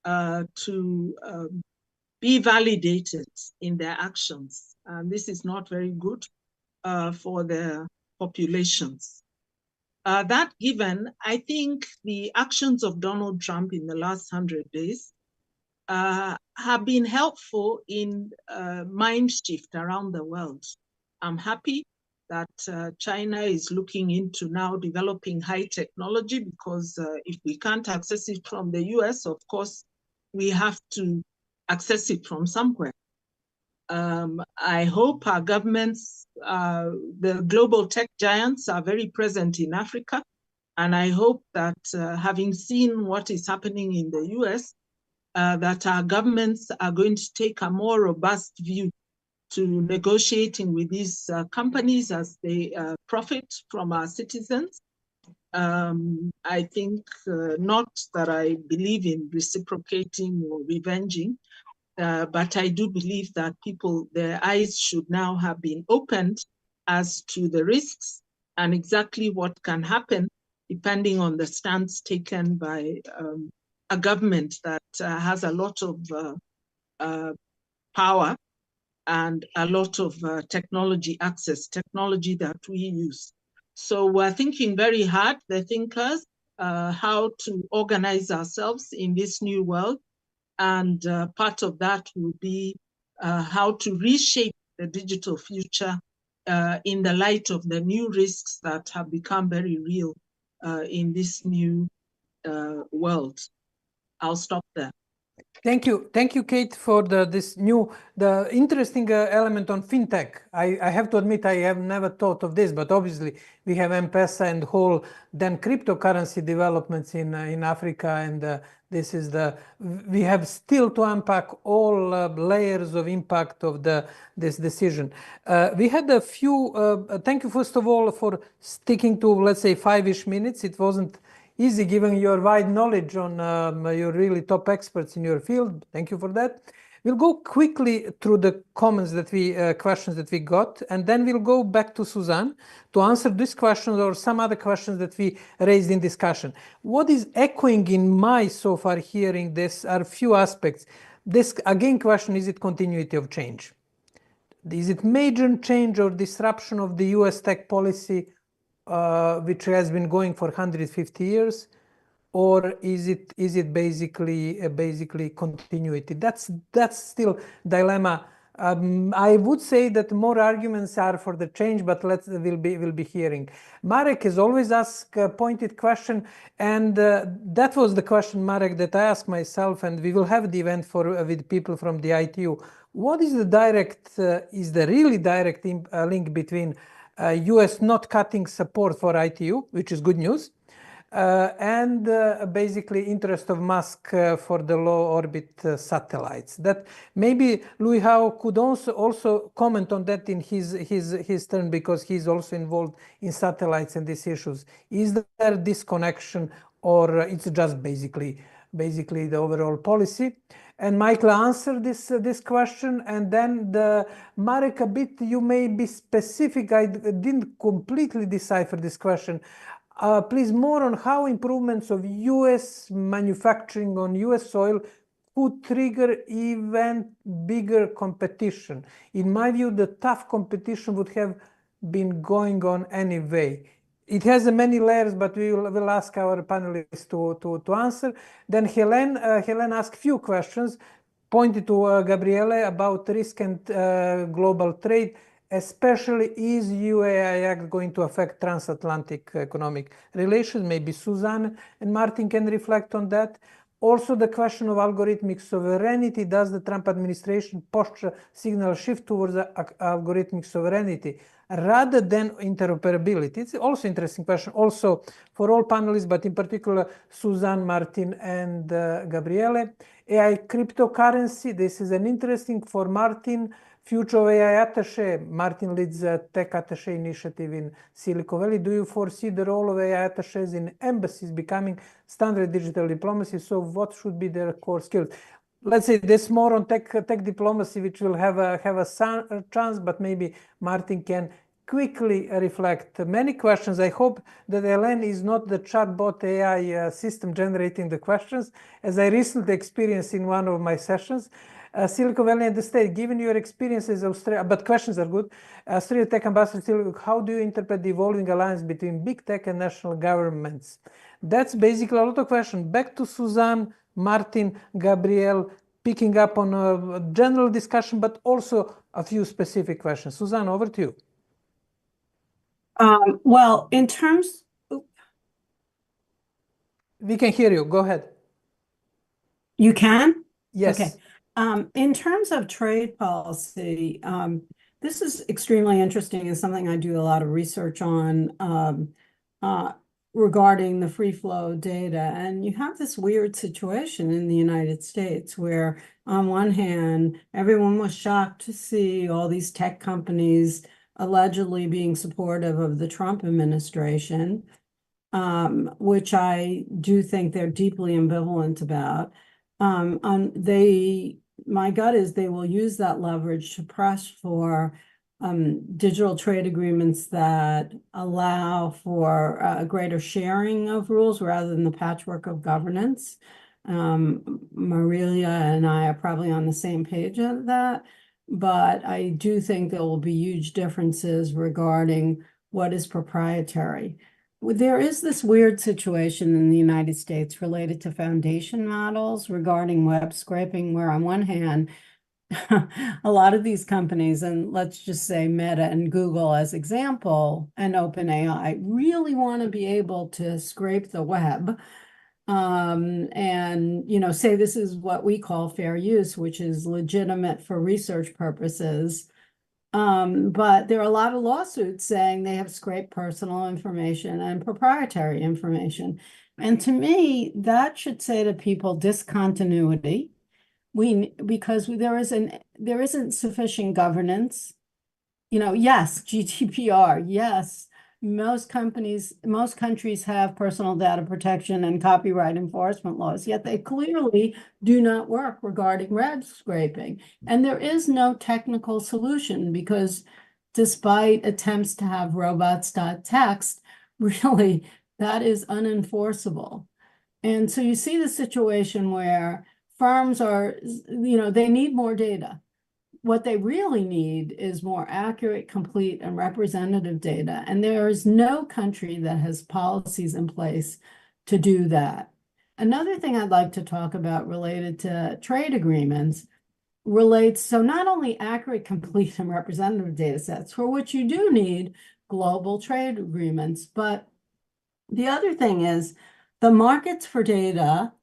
to be validated in their actions. And this is not very good for their populations. That given, I think the actions of Donald Trump in the last 100 days have been helpful in mind shift around the world. I'm happy that China is looking into now developing high technology, because if we can't access it from the US, of course, we have to access it from somewhere. I hope our governments, the global tech giants, are very present in Africa. And I hope that having seen what is happening in the US, that our governments are going to take a more robust view to negotiating with these companies as they profit from our citizens. I think not that I believe in reciprocating or revenging, but I do believe that their eyes should now have been opened as to the risks and exactly what can happen depending on the stance taken by a government that has a lot of power and a lot of technology access, technology that we use. So we're thinking very hard, the thinkers, how to organize ourselves in this new world. And part of that will be how to reshape the digital future in the light of the new risks that have become very real in this new world. I'll stop there. Thank you, Kate, for the interesting element on fintech. I have to admit I have never thought of this, but obviously we have M-Pesa and whole then cryptocurrency developments in Africa, and we have still to unpack all layers of impact of this decision. We had a few. Thank you first of all for sticking to, let's say, 5-ish minutes. It wasn't easy given your wide knowledge on you're really top experts in your field. Thank you for that. We'll go quickly through the comments questions that we got, and then we'll go back to Suzanne to answer these questions or some other questions that we raised in discussion. What is echoing in my so far hearing this are a few aspects. This again question, is it continuity of change? Is it major change or disruption of the US tech policy which has been going for 150 years, or is it basically continuity? That's still dilemma. I would say that more arguments are for the change, but we'll be hearing. Marek has always asked a pointed question, and that was the question, Marek, that I asked myself, and we will have the event with people from the ITU. What is the really direct link between US not cutting support for ITU, which is good news, and basically interest of Musk for the low orbit satellites? That maybe Louis Howe could also comment on that in his turn, because he's also involved in satellites and these issues. Is there this connection, or it's just basically the overall policy? And Michael answered this question, and then Marek, a bit, you may be specific. I didn't completely decipher this question. Please, more on how improvements of US manufacturing on US soil could trigger even bigger competition. In my view, the tough competition would have been going on anyway. It has many layers, but we'll ask our panelists to answer. Then Helen asked a few questions, pointed to Gabriele about risk and global trade, especially is UAI Act going to affect transatlantic economic relations? Maybe Suzanne and Martin can reflect on that. Also, the question of algorithmic sovereignty. Does the Trump administration posture signal shift towards algorithmic sovereignty rather than interoperability? It's also an interesting question, also for all panelists, but in particular, Suzanne, Martin, and Gabriele. AI cryptocurrency. This is an interesting for Martin. future of AI attaché. Martin leads a tech attaché initiative in Silicon Valley. Do you foresee the role of AI attachés in embassies becoming standard digital diplomacy? So what should be their core skills? Let's say this more on tech diplomacy, which will have a chance, but maybe Martin can quickly reflect many questions. I hope that Ellen is not the chatbot AI system generating the questions, as I recently experienced in one of my sessions. Silicon Valley and the state, given your experiences, Australia, but questions are good. Australia Tech Ambassador, how do you interpret the evolving alliance between big tech and national governments? That's basically a lot of questions. Back to Suzanne, Martin, Gabriel, picking up on a general discussion, but also a few specific questions. Suzanne, over to you. Well, in terms... We can hear you. Go ahead. You can? Yes. Okay. In terms of trade policy, this is extremely interesting and something I do a lot of research on regarding the free flow of data. And you have this weird situation in the United States where, on one hand, everyone was shocked to see all these tech companies allegedly being supportive of the Trump administration, which I do think they're deeply ambivalent about. My gut is they will use that leverage to press for digital trade agreements that allow for a greater sharing of rules rather than the patchwork of governance. Marilia and I are probably on the same page of that, but I do think there will be huge differences regarding what is proprietary. There is this weird situation in the United States related to foundation models regarding web scraping, where on one hand, a lot of these companies, and let's just say Meta and Google as example, and OpenAI, really want to be able to scrape the web and, you know, say this is what we call fair use, which is legitimate for research purposes. But there are a lot of lawsuits saying they have scraped personal information and proprietary information. And to me, that should say to people discontinuity. Because there isn't sufficient governance. You know, yes, GDPR, yes. Most countries have personal data protection and copyright enforcement laws, yet they clearly do not work regarding web scraping. And there is no technical solution because despite attempts to have robots.txt, really, that is unenforceable. And so you see the situation where firms are, you know, they need more data. What they really need is more accurate, complete, and representative data. And there is no country that has policies in place to do that. Another thing I'd like to talk about related to trade agreements relates, so not only accurate, complete, and representative data sets, for which you do need global trade agreements, but the other thing is the markets for data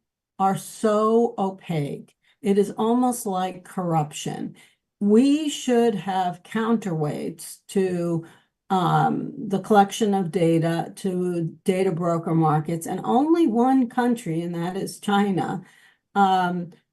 are so opaque. It is almost like corruption. We should have counterweights to the collection of data, to data broker markets, and only one country, and that is China,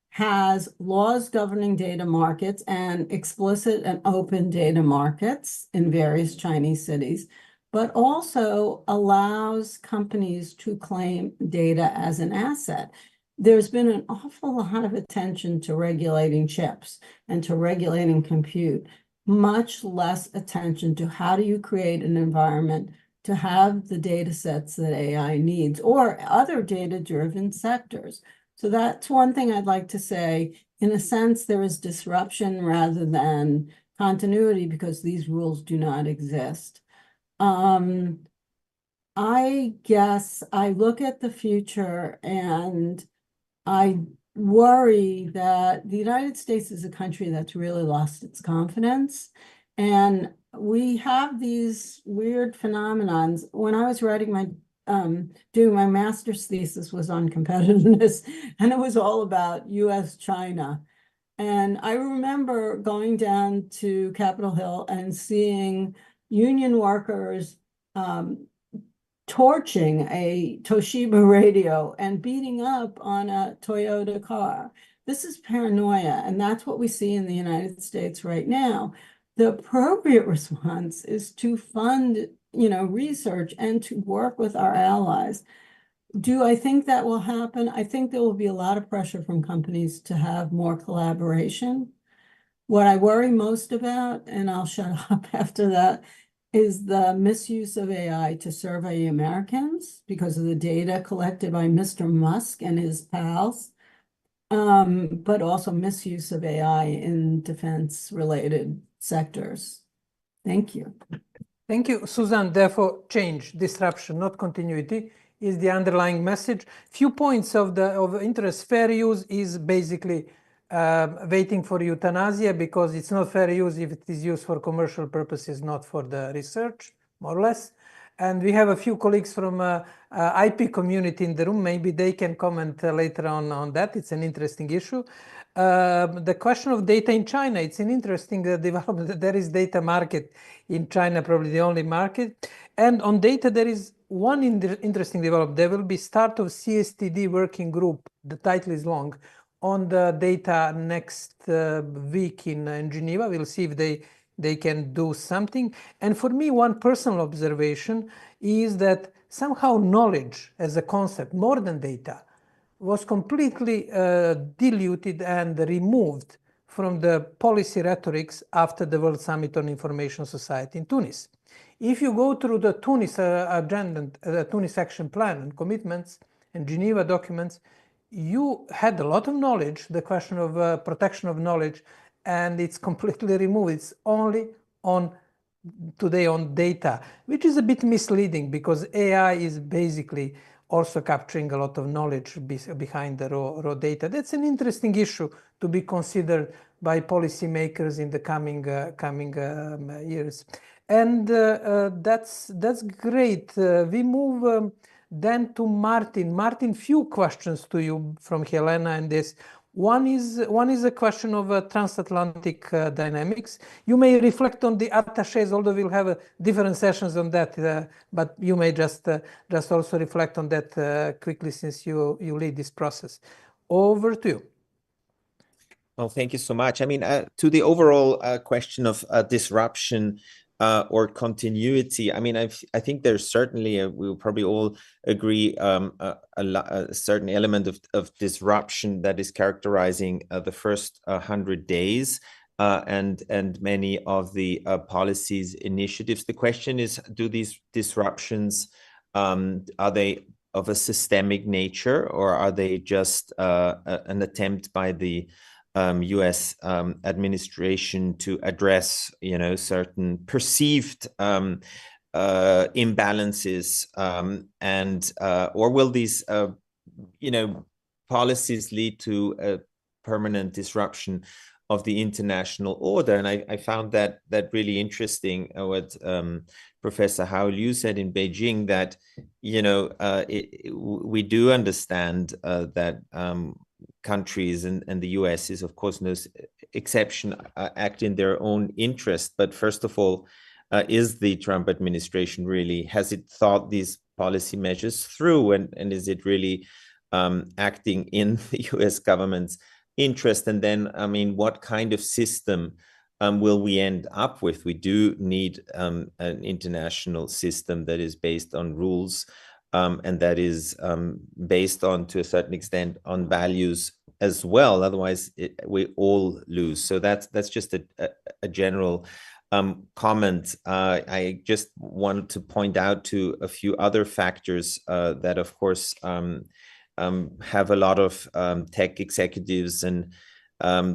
has laws governing data markets and explicit and open data markets in various Chinese cities, but also allows companies to claim data as an asset. There's been an awful lot of attention to regulating chips and to regulating compute, much less attention to how do you create an environment to have the data sets that AI needs or other data-driven sectors. So that's one thing I'd like to say. In a sense, there is disruption rather than continuity because these rules do not exist. I guess I look at the future and I worry that the United States is a country that's really lost its confidence. And we have these weird phenomenons. When I was writing doing my master's thesis was on competitiveness, and it was all about US-China. And I remember going down to Capitol Hill and seeing union workers torching a Toshiba radio and beating up on a Toyota car. This is paranoia, and that's what we see in the United States right now. The appropriate response is to fund, research and to work with our allies. Do I think that will happen? I think there will be a lot of pressure from companies to have more collaboration. What I worry most about, and I'll shut up after that, is the misuse of AI to survey Americans because of the data collected by Mr. Musk and his pals, but also misuse of AI in defense-related sectors. Thank you. Thank you, Suzanne. Therefore, change, disruption, not continuity, is the underlying message. Few points of interest. Fair use is basically waiting for euthanasia, because it's not fair use if it is used for commercial purposes, not for the research, more or less. And we have a few colleagues from IP community in the room. Maybe they can comment later on that. It's an interesting issue. The question of data in China, it's an interesting development. There is data market in China, probably the only market. And on data, there is one interesting development. There will be start of CSTD working group. The title is long, on the data next week in Geneva. We'll see if they can do something. And for me, one personal observation is that somehow knowledge as a concept, more than data, was completely diluted and removed from the policy rhetorics after the World Summit on Information Society in Tunis. If you go through the Tunis agenda, the Tunis action plan and commitments and Geneva documents, you had a lot of knowledge, the question of protection of knowledge, and it's completely removed. It's only today on data, which is a bit misleading, because AI is basically also capturing a lot of knowledge behind the raw data. That's an interesting issue to be considered by policymakers in the coming years. And that's great. We move then to Martin. Martin, few questions to you from Helena and this. One is a question of transatlantic dynamics. You may reflect on the attachés, although we'll have different sessions on that, but you may just also reflect on that quickly, since you lead this process. Over to you. Well, thank you so much. I mean, to the overall question of disruption or continuity, I mean, I think there's certainly, we'll probably all agree, a certain element of disruption that is characterizing the first 100 days and many of the policies initiatives. The question is, do these disruptions, are they of a systemic nature, or are they just an attempt by the US administration to address, certain perceived imbalances, and or will these, policies lead to a permanent disruption of the international order? And I found that really interesting, what Professor Hao Liu said in Beijing, that we do understand that countries, and the US is of course no exception, act in their own interest. But first of all, is the Trump administration has it thought these policy measures through, and is it really acting in the US government's interest? And then, I mean, what kind of system will we end up with? We do need an international system that is based on rules, and that is based on, to a certain extent, on values as well. Otherwise, we all lose. So that's just a general comment. I just wanted to point out to a few other factors that, of course, have a lot of tech executives and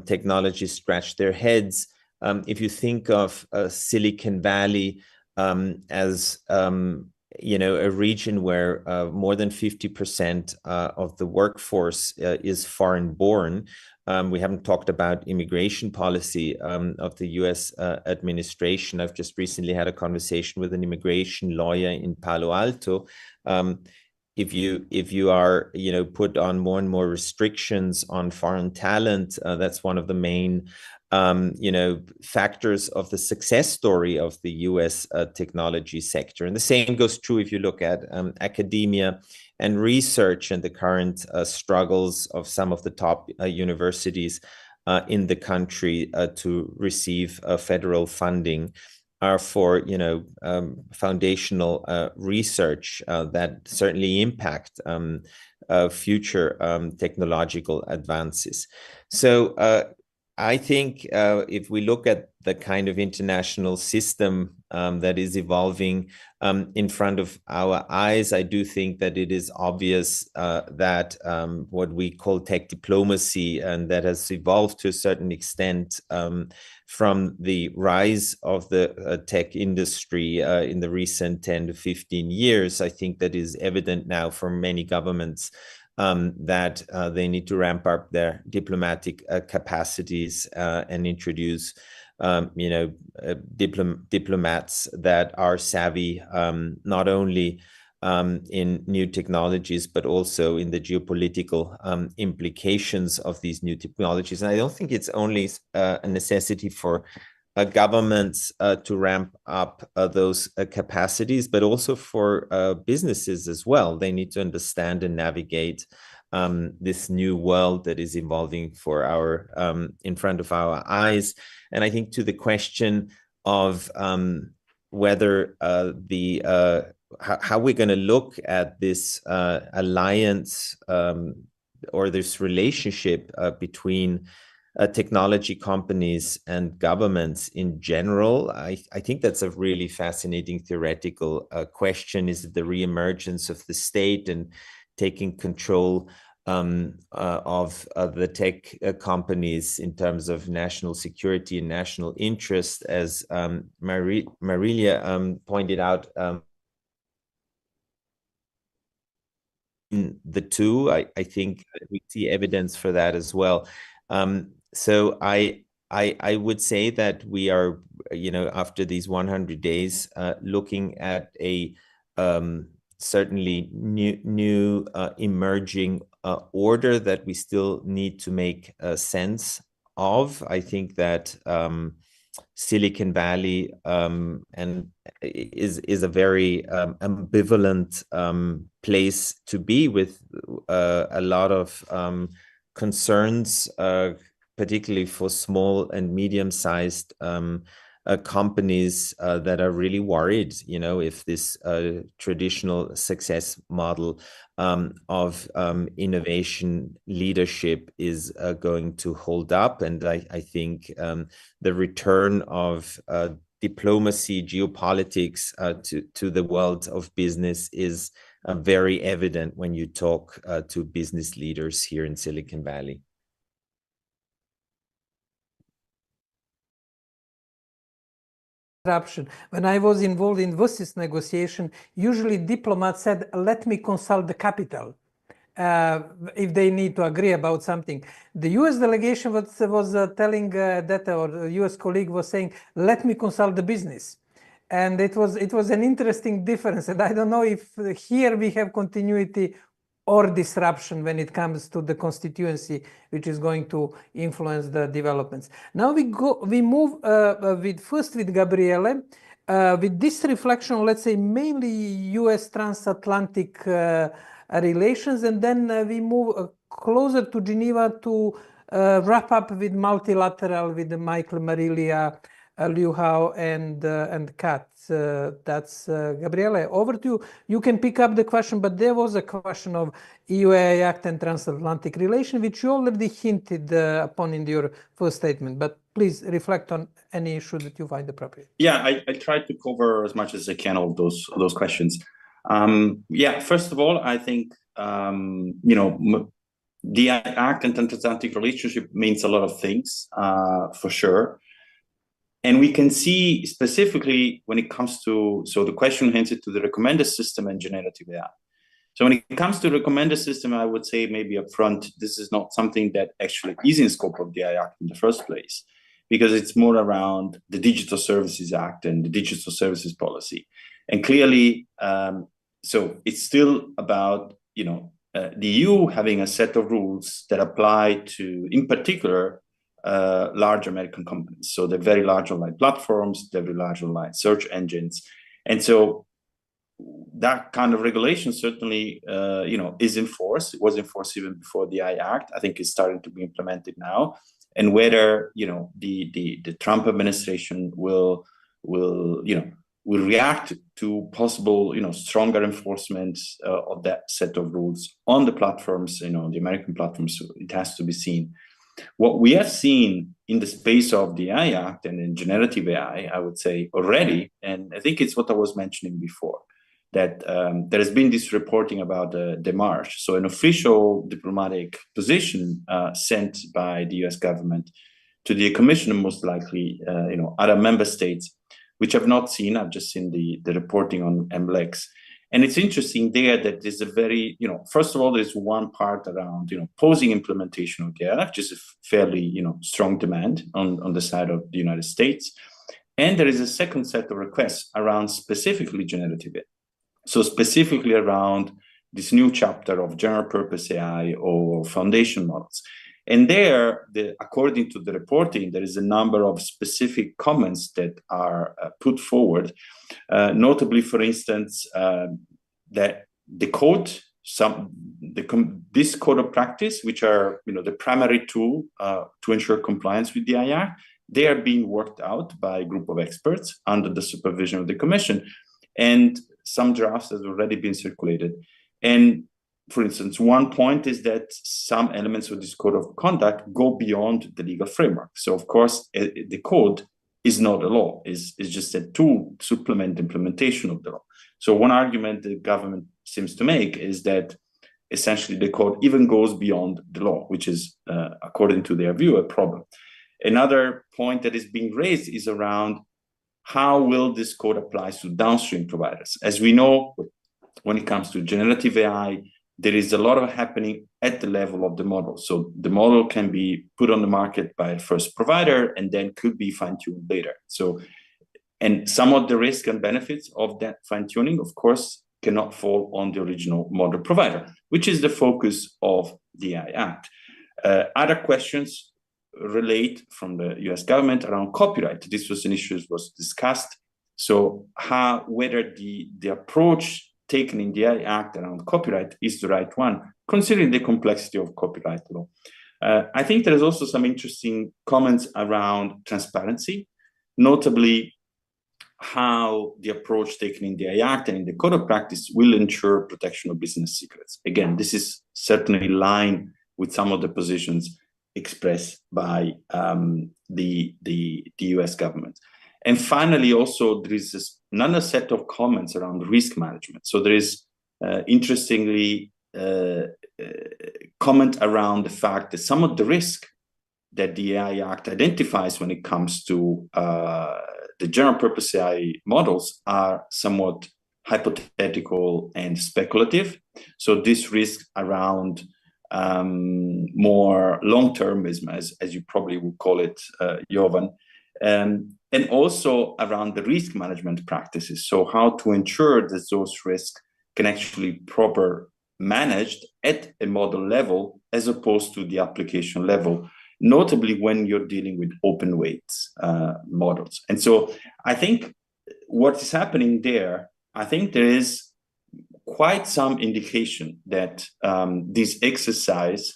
technologists scratch their heads. If you think of Silicon Valley as a region where more than 50% of the workforce is foreign born. We haven't talked about immigration policy of the US administration. I've just recently had a conversation with an immigration lawyer in Palo Alto. If you are put on more and more restrictions on foreign talent, that's one of the main factors of the success story of the US technology sector. And the same goes true if you look at academia and research and the current struggles of some of the top universities in the country to receive federal funding are for foundational research that certainly impact future technological advances. So I think if we look at the kind of international system that is evolving in front of our eyes, I do think that it is obvious that what we call tech diplomacy, and that has evolved to a certain extent from the rise of the tech industry in the recent 10 to 15 years, I think that is evident now for many governments that they need to ramp up their diplomatic capacities and introduce, diplomats that are savvy not only in new technologies, but also in the geopolitical implications of these new technologies. And I don't think it's only a necessity for governments to ramp up those capacities, but also for businesses as well. They need to understand and navigate this new world that is evolving for in front of our eyes. And I think to the question of whether how we're going to look at this alliance or this relationship between technology companies and governments in general, I think that's a really fascinating theoretical question. Is it the reemergence of the state and taking control of the tech companies in terms of national security and national interest, as Marilia pointed out? In the two, I think we see evidence for that as well. So I would say that we are, after these 100 days, looking at a certainly new emerging order that we still need to make sense of. I think that Silicon Valley is a very ambivalent place to be, with a lot of concerns, particularly for small and medium-sized companies that are really worried, if this traditional success model of innovation leadership is going to hold up. And I think the return of diplomacy, geopolitics to the world of business is very evident when you talk to business leaders here in Silicon Valley. When I was involved in this negotiation, usually diplomats said, "Let me consult the capital," if they need to agree about something. The US delegation was telling that, or the US colleague was saying, "Let me consult the business." And it was an interesting difference. And I don't know if here we have continuity or disruption when it comes to the constituency, which is going to influence the developments. Now we move first with Gabriele, with this reflection, let's say mainly US transatlantic relations, and then we move closer to Geneva to wrap up with multilateral with Michael, Marilia, Liu Hao, and Kat. That's Gabriele, over to you. You can pick up the question, but there was a question of EU-AI Act and transatlantic relation, which you already hinted upon in your first statement. But please reflect on any issue that you find appropriate. Yeah, I tried to cover as much as I can of those questions. First of all, I think the Act and transatlantic relationship means a lot of things, for sure. And we can see specifically when it comes to, so the question hinted to the recommender system and generative AI. So when it comes to the recommender system, I would say maybe upfront, this is not something that actually is in scope of the AI Act in the first place, because it's more around the Digital Services Act and the Digital Services Policy. And clearly, so it's still about, the EU having a set of rules that apply to, in particular, large American companies. So they're very large online platforms, they're very large online search engines. And so that kind of regulation certainly, is enforced. It was enforced even before the AI Act. I think it's starting to be implemented now. And whether, the Trump administration will react to possible, stronger enforcement of that set of rules on the platforms, the American platforms, it has to be seen. What we have seen in the space of the AI Act and in generative AI, I would say already, and I think it's what I was mentioning before, that there has been this reporting about the démarche, so an official diplomatic position sent by the US government to the Commission, most likely, other member states, which I've not seen. I've just seen the reporting on MLEX. And it's interesting there that there's a very, first of all, there's one part around, posing implementation of the AI, which is a fairly, strong demand on the side of the United States. And there is a second set of requests around specifically generative AI. So specifically around this new chapter of general purpose AI or foundation models. And there, according to the reporting, there is a number of specific comments that are put forward. Notably, for instance, that the code, this code of practice, which are the primary tool to ensure compliance with the AI Act, they are being worked out by a group of experts under the supervision of the Commission, and some drafts have already been circulated. And for instance, one point is that some elements of this code of conduct go beyond the legal framework. So of course, the code is not a law, is just a tool to supplement implementation of the law. So one argument the government seems to make is that essentially the code even goes beyond the law, which is, according to their view, a problem. Another point that is being raised is around how will this code apply to downstream providers. As we know, when it comes to generative AI, there is a lot of happening at the level of the model. So the model can be put on the market by a first provider and then could be fine-tuned later. So, and some of the risk and benefits of that fine-tuning, of course, cannot fall on the original model provider, which is the focus of the AI Act. Other questions relate from the US government around copyright. This was an issue that was discussed. So whether the approach taken in the AI Act around copyright is the right one, considering the complexity of copyright law. I think there is also some interesting comments around transparency, notably how the approach taken in the AI Act and in the Code of Practice will ensure protection of business secrets. Again, this is certainly in line with some of the positions expressed by the US government. And finally, also, there is another set of comments around risk management. So there is, interestingly, comment around the fact that some of the risk that the AI Act identifies when it comes to the general purpose AI models are somewhat hypothetical and speculative. So this risk around more long-termism, as you probably would call it, Jovan, and also around the risk management practices. So how to ensure that those risks can actually proper managed at a model level as opposed to the application level, notably when you're dealing with open weights models. And so I think what is happening there, I think there is quite some indication that this exercise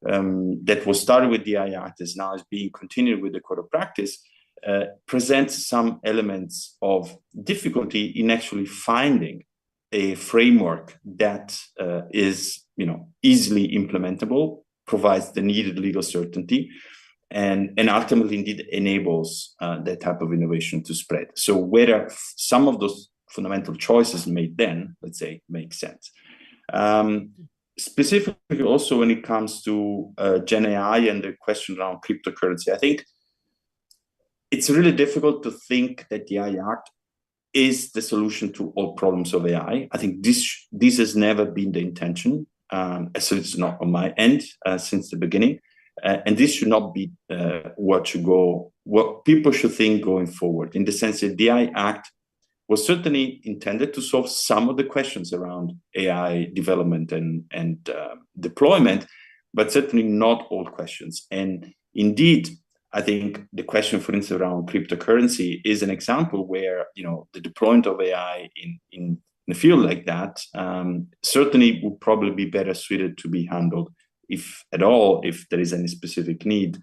that was started with the AI Act is now being continued with the Code of Practice, presents some elements of difficulty in actually finding a framework that is, easily implementable, provides the needed legal certainty, and ultimately indeed enables that type of innovation to spread. So whether some of those fundamental choices made then, let's say, make sense. Specifically also when it comes to Gen AI and the question around cryptocurrency, I think it's really difficult to think that the AI Act is the solution to all problems of AI. I think this has never been the intention, so it's not on my end since the beginning. And this should not be what people should think going forward, in the sense that the AI Act was certainly intended to solve some of the questions around AI development and deployment, but certainly not all questions. And Indeed, I think the question, for instance, around cryptocurrency is an example where, you know, the deployment of AI in a field like that certainly would probably be better suited to be handled, if at all, if there is any specific need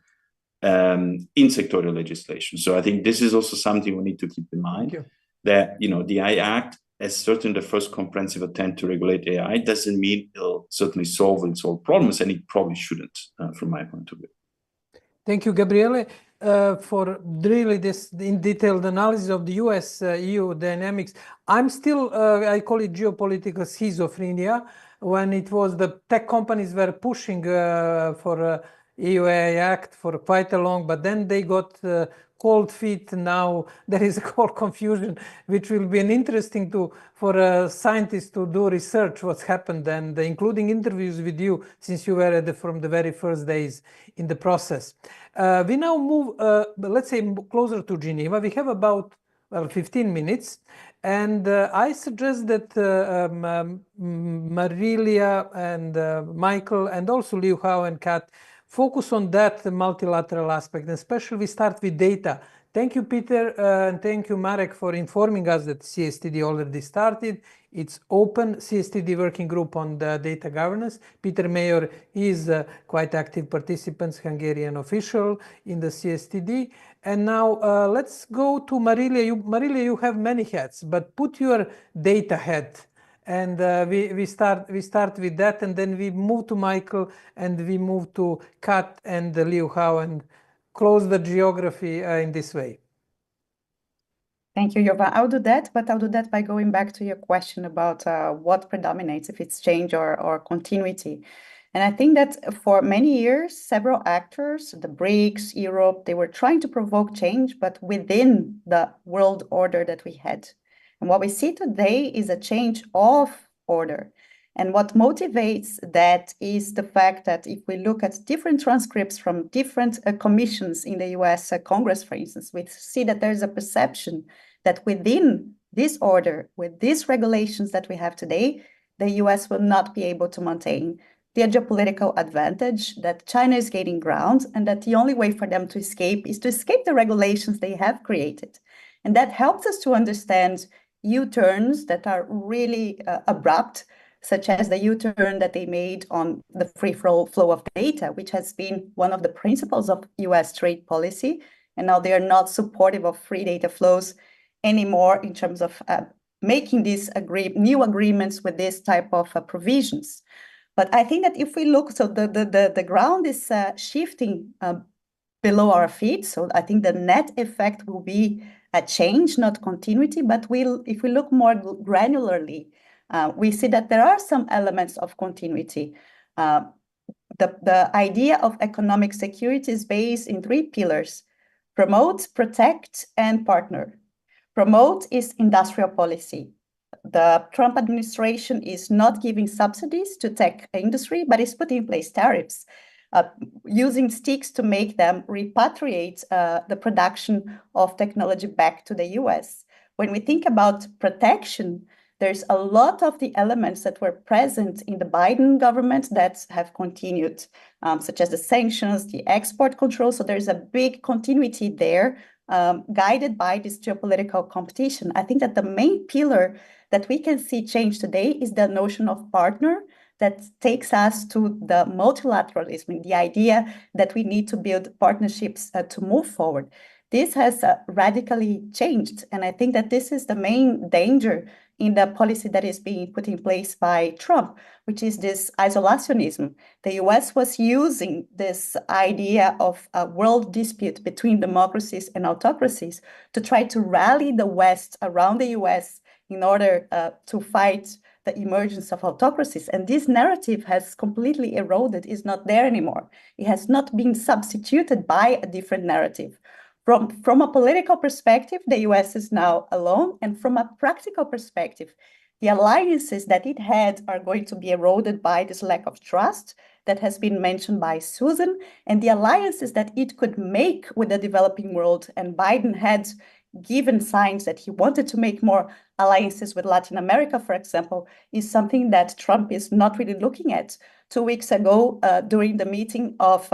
in sectorial legislation. So I think this is also something we need to keep in mind, that, you know, the AI Act, as certainly the first comprehensive attempt to regulate AI, doesn't mean it'll certainly solve all problems, and it probably shouldn't, from my point of view. Thank you, Gabriele, for really this in detailed analysis of the US-EU dynamics. I'm still, I call it geopolitical schizophrenia, when it was the tech companies were pushing for EU AI Act for quite a long, but then they got cold feet. Now there is a cold confusion, which will be an interesting for scientists to do research what's happened, and including interviews with you, since you were from the very first days in the process. We now move, let's say, closer to Geneva. We have about 15 minutes. And I suggest that Marilia and Michael, and also Liu Hao and Kat, focus on that multilateral aspect, and especially we start with data. Thank you, Peter, and thank you, Marek, for informing us that CSTD already started. It's open CSTD working group on the data governance. Peter Mayer is a quite active participant, Hungarian official in the CSTD. And now let's go to Marilia. Marilia, you have many hats, but put your data hat. And we start with that, and then we move to Michael, and we move to Kat and Liu Hao, and close the geography in this way. Thank you, Jovan. I'll do that, but I'll do that by going back to your question about what predominates, if it's change or continuity. And I think that for many years, several actors, the BRICS, Europe, they were trying to provoke change, but within the world order that we had. And what we see today is a change of order. And what motivates that is the fact that if we look at different transcripts from different commissions in the US Congress, for instance, we see that there's a perception that within this order, with these regulations that we have today, the US will not be able to maintain their geopolitical advantage, that China is gaining ground, and that the only way for them to escape is to escape the regulations they have created. And that helps us to understand U-turns that are really abrupt, such as the U-turn that they made on the free flow of data, which has been one of the principles of US trade policy. And now they are not supportive of free data flows anymore in terms of making these new agreements with this type of provisions. But I think that if we look, so the ground is shifting below our feet. So I think the net effect will be a change, not continuity. But if we look more granularly, we see that there are some elements of continuity. The idea of economic security is based in 3 pillars: promote, protect, and partner. Promote is industrial policy. The Trump administration is not giving subsidies to tech industry, but is putting in place tariffs, using sticks to make them repatriate the production of technology back to the US. When we think about protection, there's a lot of the elements that were present in the Biden government that have continued, such as the sanctions, the export control. So there's a big continuity there, guided by this geopolitical competition. I think that the main pillar that we can see change today is the notion of partner that takes us to the multilateralism, the idea that we need to build partnerships to move forward. This has radically changed. And I think that this is the main danger in the policy that is being put in place by Trump, which is this isolationism. The US was using this idea of a world dispute between democracies and autocracies to try to rally the West around the US in order to fight the emergence of autocracies. And this narrative has completely eroded, is not there anymore. It has not been substituted by a different narrative. From a political perspective, the US is now alone. And from a practical perspective, the alliances that it had are going to be eroded by this lack of trust that has been mentioned by Susan, and the alliances that it could make with the developing world. And Biden had given signs that he wanted to make more alliances with Latin America, for example, is something that Trump is not really looking at. 2 weeks ago, during the meeting of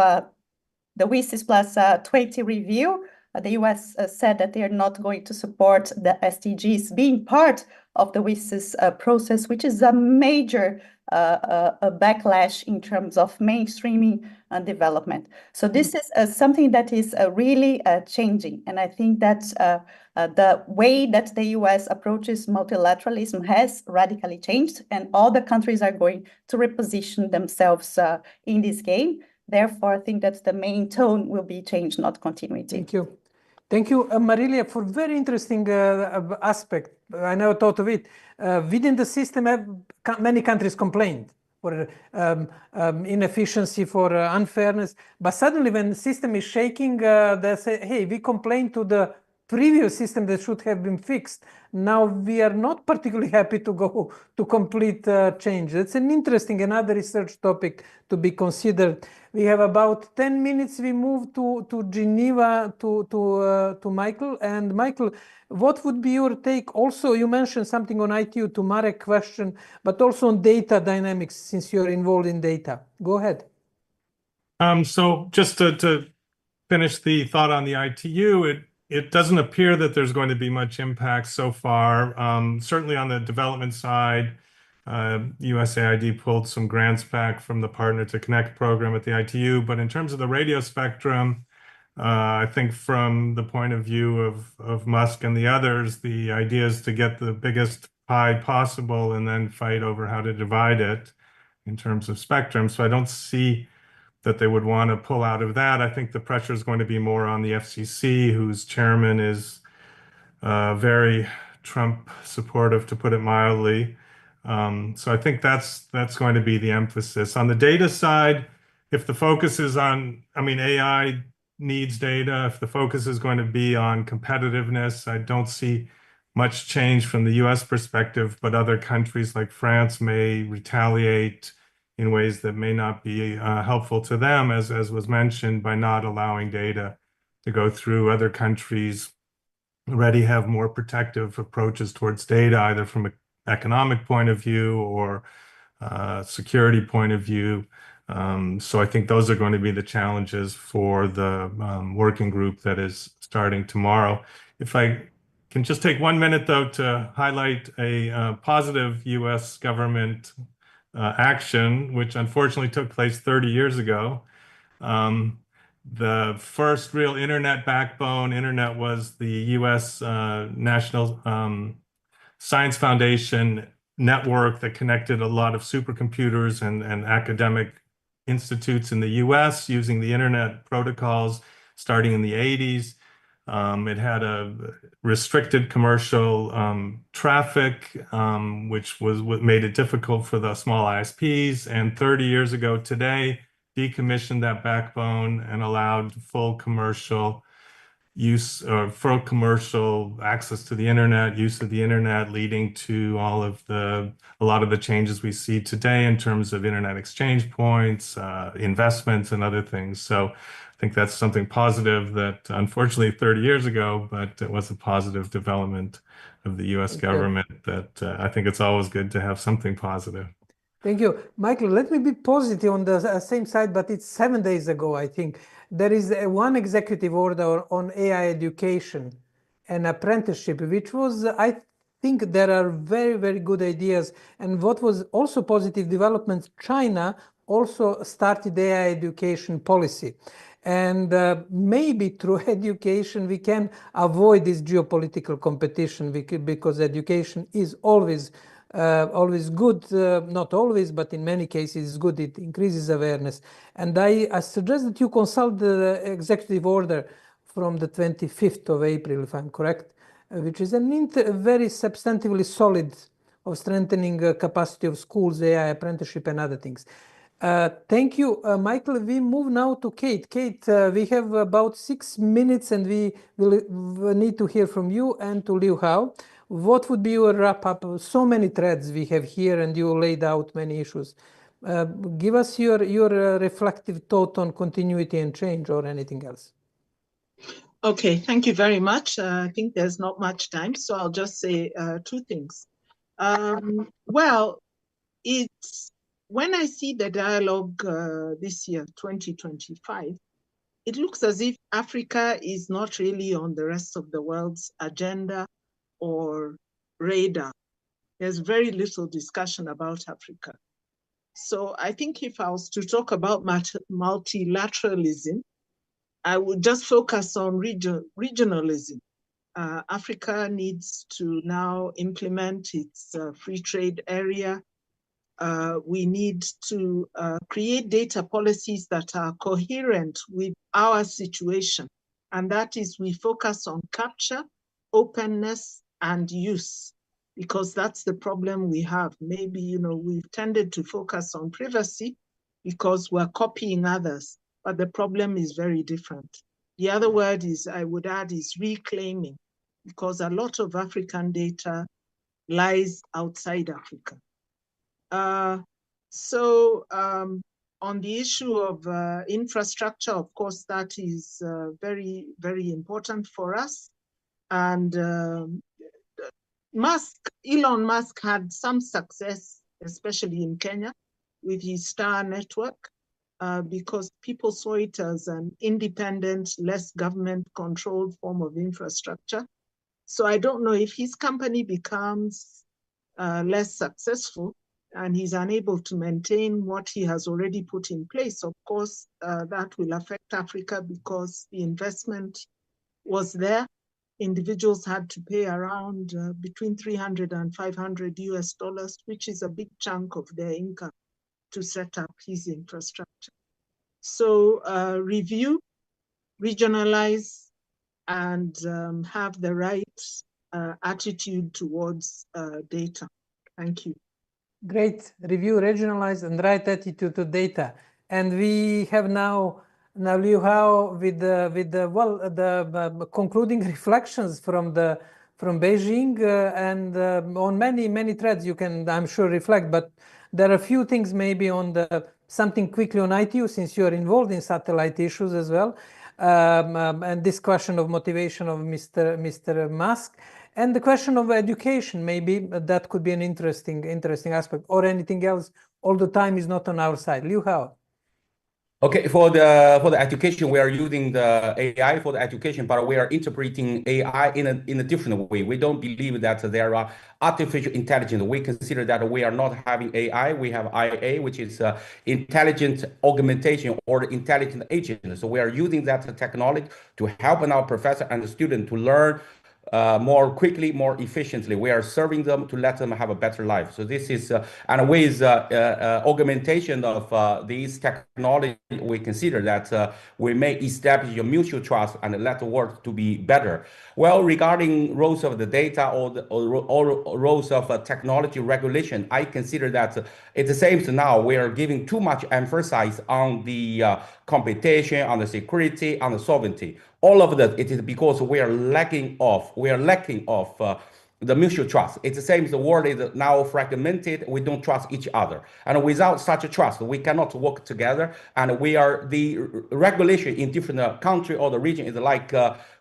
the WSIS plus 20 review, the US said that they are not going to support the SDGs being part of the WSIS process, which is a major a backlash in terms of mainstreaming and development. So this is something that is really changing. And I think that the way that the US approaches multilateralism has radically changed, and all the countries are going to reposition themselves in this game. Therefore, I think that the main tone will be change, not continuity. Thank you. Thank you, Marilia, for very interesting aspect. I never thought of it. Within the system, many countries complained for inefficiency, for unfairness. But suddenly when the system is shaking, they say, hey, we complained to the previous system that should have been fixed. Now we are not particularly happy to go to complete change. It's an interesting, another research topic to be considered. We have about 10 minutes. We move to Geneva to Michael. And Michael, what would be your take? Also, you mentioned something on ITU to Marek question, but also on data dynamics, since you're involved in data. Go ahead. So just to finish the thought on the ITU, it doesn't appear that there's going to be much impact so far. Certainly on the development side, USAID pulled some grants back from the Partner to Connect program at the ITU. But in terms of the radio spectrum, I think from the point of view of Musk and the others, the idea is to get the biggest pie possible and then fight over how to divide it in terms of spectrum. So I don't see that they would want to pull out of that. I think the pressure is going to be more on the FCC, whose chairman is very Trump supportive, to put it mildly. So I think that's going to be the emphasis. On the data side, if the focus is on, I mean, AI needs data. If the focus is going to be on competitiveness, I don't see much change from the US perspective, but other countries like France may retaliate in ways that may not be helpful to them, as was mentioned, by not allowing data to go through. Other countries already have more protective approaches towards data, either from an economic point of view or security point of view. So I think those are going to be the challenges for the working group that is starting tomorrow. If I can just take 1 minute, though, to highlight a positive US government action, which unfortunately took place 30 years ago. The first real internet backbone internet was the US National Science Foundation network that connected a lot of supercomputers and academic institutes in the US using the internet protocols starting in the 80s. It had a restricted commercial traffic, which was what made it difficult for the small ISPs. And 30 years ago today, decommissioned that backbone and allowed full commercial use, or full commercial access to the internet, use of the internet, leading to a lot of the changes we see today in terms of internet exchange points, investments, and other things. So I think that's something positive that unfortunately 30 years ago, but it was a positive development of the US government that I think it's always good to have something positive. Thank you. Michael, let me be positive on the same side, but it's 7 days ago, I think. There is one executive order on AI education and apprenticeship, which was, I think there are very, very good ideas. And what was also positive development, China also started AI education policy. And maybe through education, we can avoid this geopolitical competition, because education is always good, not always, but in many cases good. It increases awareness. And I suggest that you consult the executive order from the 25th of April, if I'm correct, which is a very substantively solid of strengthening capacity of schools, AI apprenticeship, and other things. Thank you, Michael. We move now to Kate. Kate, we have about 6 minutes, and we will need to hear from you and to Liu Hao. What would be your wrap-up? So many threads we have here, and you laid out many issues. Give us your reflective thought on continuity and change, or anything else. Okay, thank you very much. I think there's not much time, so I'll just say 2 things. Well, it's when I see the dialogue this year, 2025, it looks as if Africa is not really on the rest of the world's agenda or radar. There's very little discussion about Africa. So I think if I was to talk about multilateralism, I would just focus on regionalism. Africa needs to now implement its free trade area. We need to create data policies that are coherent with our situation. And that is, we focus on capture, openness, and use, because that's the problem we have. Maybe, we've tended to focus on privacy because we're copying others, but the problem is very different. The other word I would add is reclaiming, because a lot of African data lies outside Africa. On the issue of infrastructure, of course, that is very, very important for us. And Elon Musk had some success, especially in Kenya, with his Star network, because people saw it as an independent, less government-controlled form of infrastructure. So I don't know if his company becomes less successful and he's unable to maintain what he has already put in place. Of course, that will affect Africa because the investment was there. Individuals had to pay around between $300 and $500, which is a big chunk of their income to set up his infrastructure. So review, regionalize, and have the right attitude towards data. Thank you. Great. Review, regionalize, and right attitude to data. And we have now Liu Hao with the concluding reflections from Beijing and on many threads you can, I'm sure, reflect. But there are a few things maybe on something quickly on ITU, since you are involved in satellite issues as well, and this question of motivation of Mr. Musk. And the question of education, maybe that could be an interesting aspect, or anything else. All the time is not on our side. Liu Hao. Okay, for the education, we are using the AI for the education, but we are interpreting AI in a different way. We don't believe that there are artificial intelligence. We consider that we are not having AI. We have IA, which is intelligent augmentation or intelligent agent. So we are using that technology to help our professor and the student to learn more quickly, more efficiently. We are serving them to let them have a better life. So this is, and with augmentation of these technology, we consider that we may establish a mutual trust and let the world to be better. Well, regarding roles of the data or roles of technology regulation, I consider that it seems now we are giving too much emphasis on the competition, on the security, on the sovereignty. All of that, it is because we are lacking of the mutual trust. It's the same as the world is now fragmented. We don't trust each other. And without such a trust, we cannot work together. And we are the regulation in different country or the region is like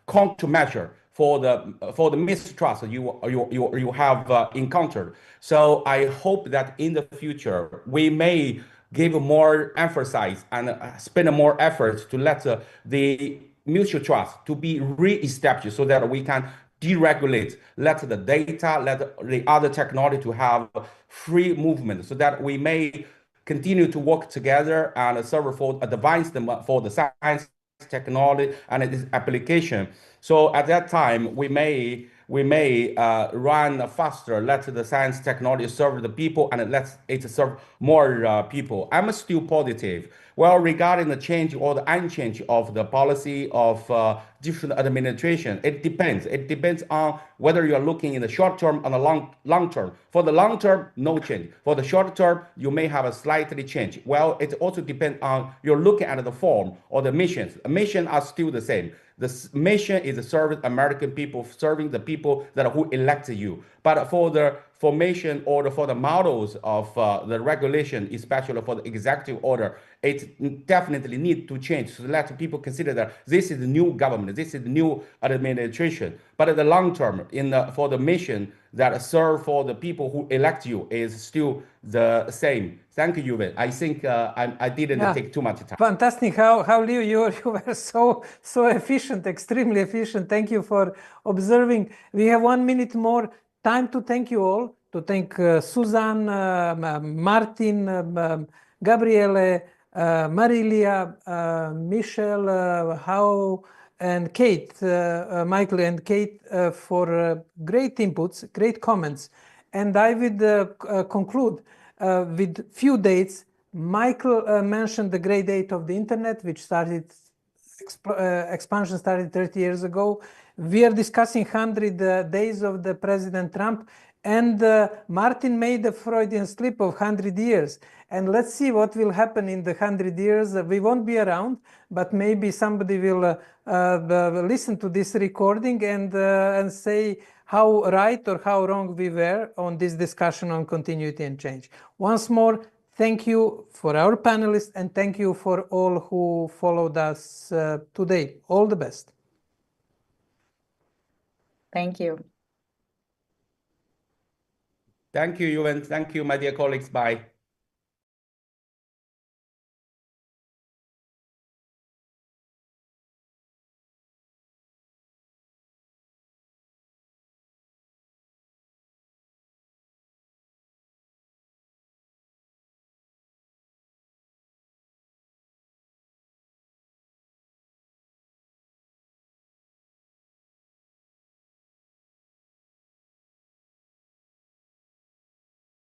countermeasure for the mistrust you have encountered. So I hope that in the future, we may give more emphasis and spend more effort to let the mutual trust to be re-established so that we can deregulate, let the data, let the other technology to have free movement so that we may continue to work together and serve for advancement for the science, technology, and its application. So at that time, we may run faster, let the science technology serve the people and let it serve more people. I'm still positive. Well, regarding the change or the unchange of the policy of different administration, it depends. It depends on whether you are looking in the short term or the long term. For the long term, no change. For the short term, you may have a slightly change. Well, it also depends on you're looking at the form or the missions. Missions are still the same. The mission is serving American people, serving the people who elected you. But But for the formation or for the models of the regulation, especially for the executive order, it definitely needs to change. So let people consider that this is the new government, this is the new administration. But in the long term, for the mission that serve for the people who elect you is still the same. Thank you, Yuven. I think I didn't take too much time. Fantastic. How Liu, you were so efficient, extremely efficient. Thank you for observing. We have 1 minute more time to thank you all, to thank Susan, Martin, Gabriele, Marilia, Michelle, Hao, and Kate, Michael and Kate, for great inputs, great comments. And I would conclude with few dates. Michael mentioned the great date of the internet, which started, expansion started 30 years ago. We are discussing 100 days of the President Trump, and Martin made a Freudian slip of 100 years. And let's see what will happen in the 100 years. We won't be around, but maybe somebody will listen to this recording and say how right or how wrong we were on this discussion on continuity and change. Once more, thank you for our panelists, and thank you for all who followed us today. All the best. Thank you. Thank you, Yuven. Thank you, my dear colleagues. Bye.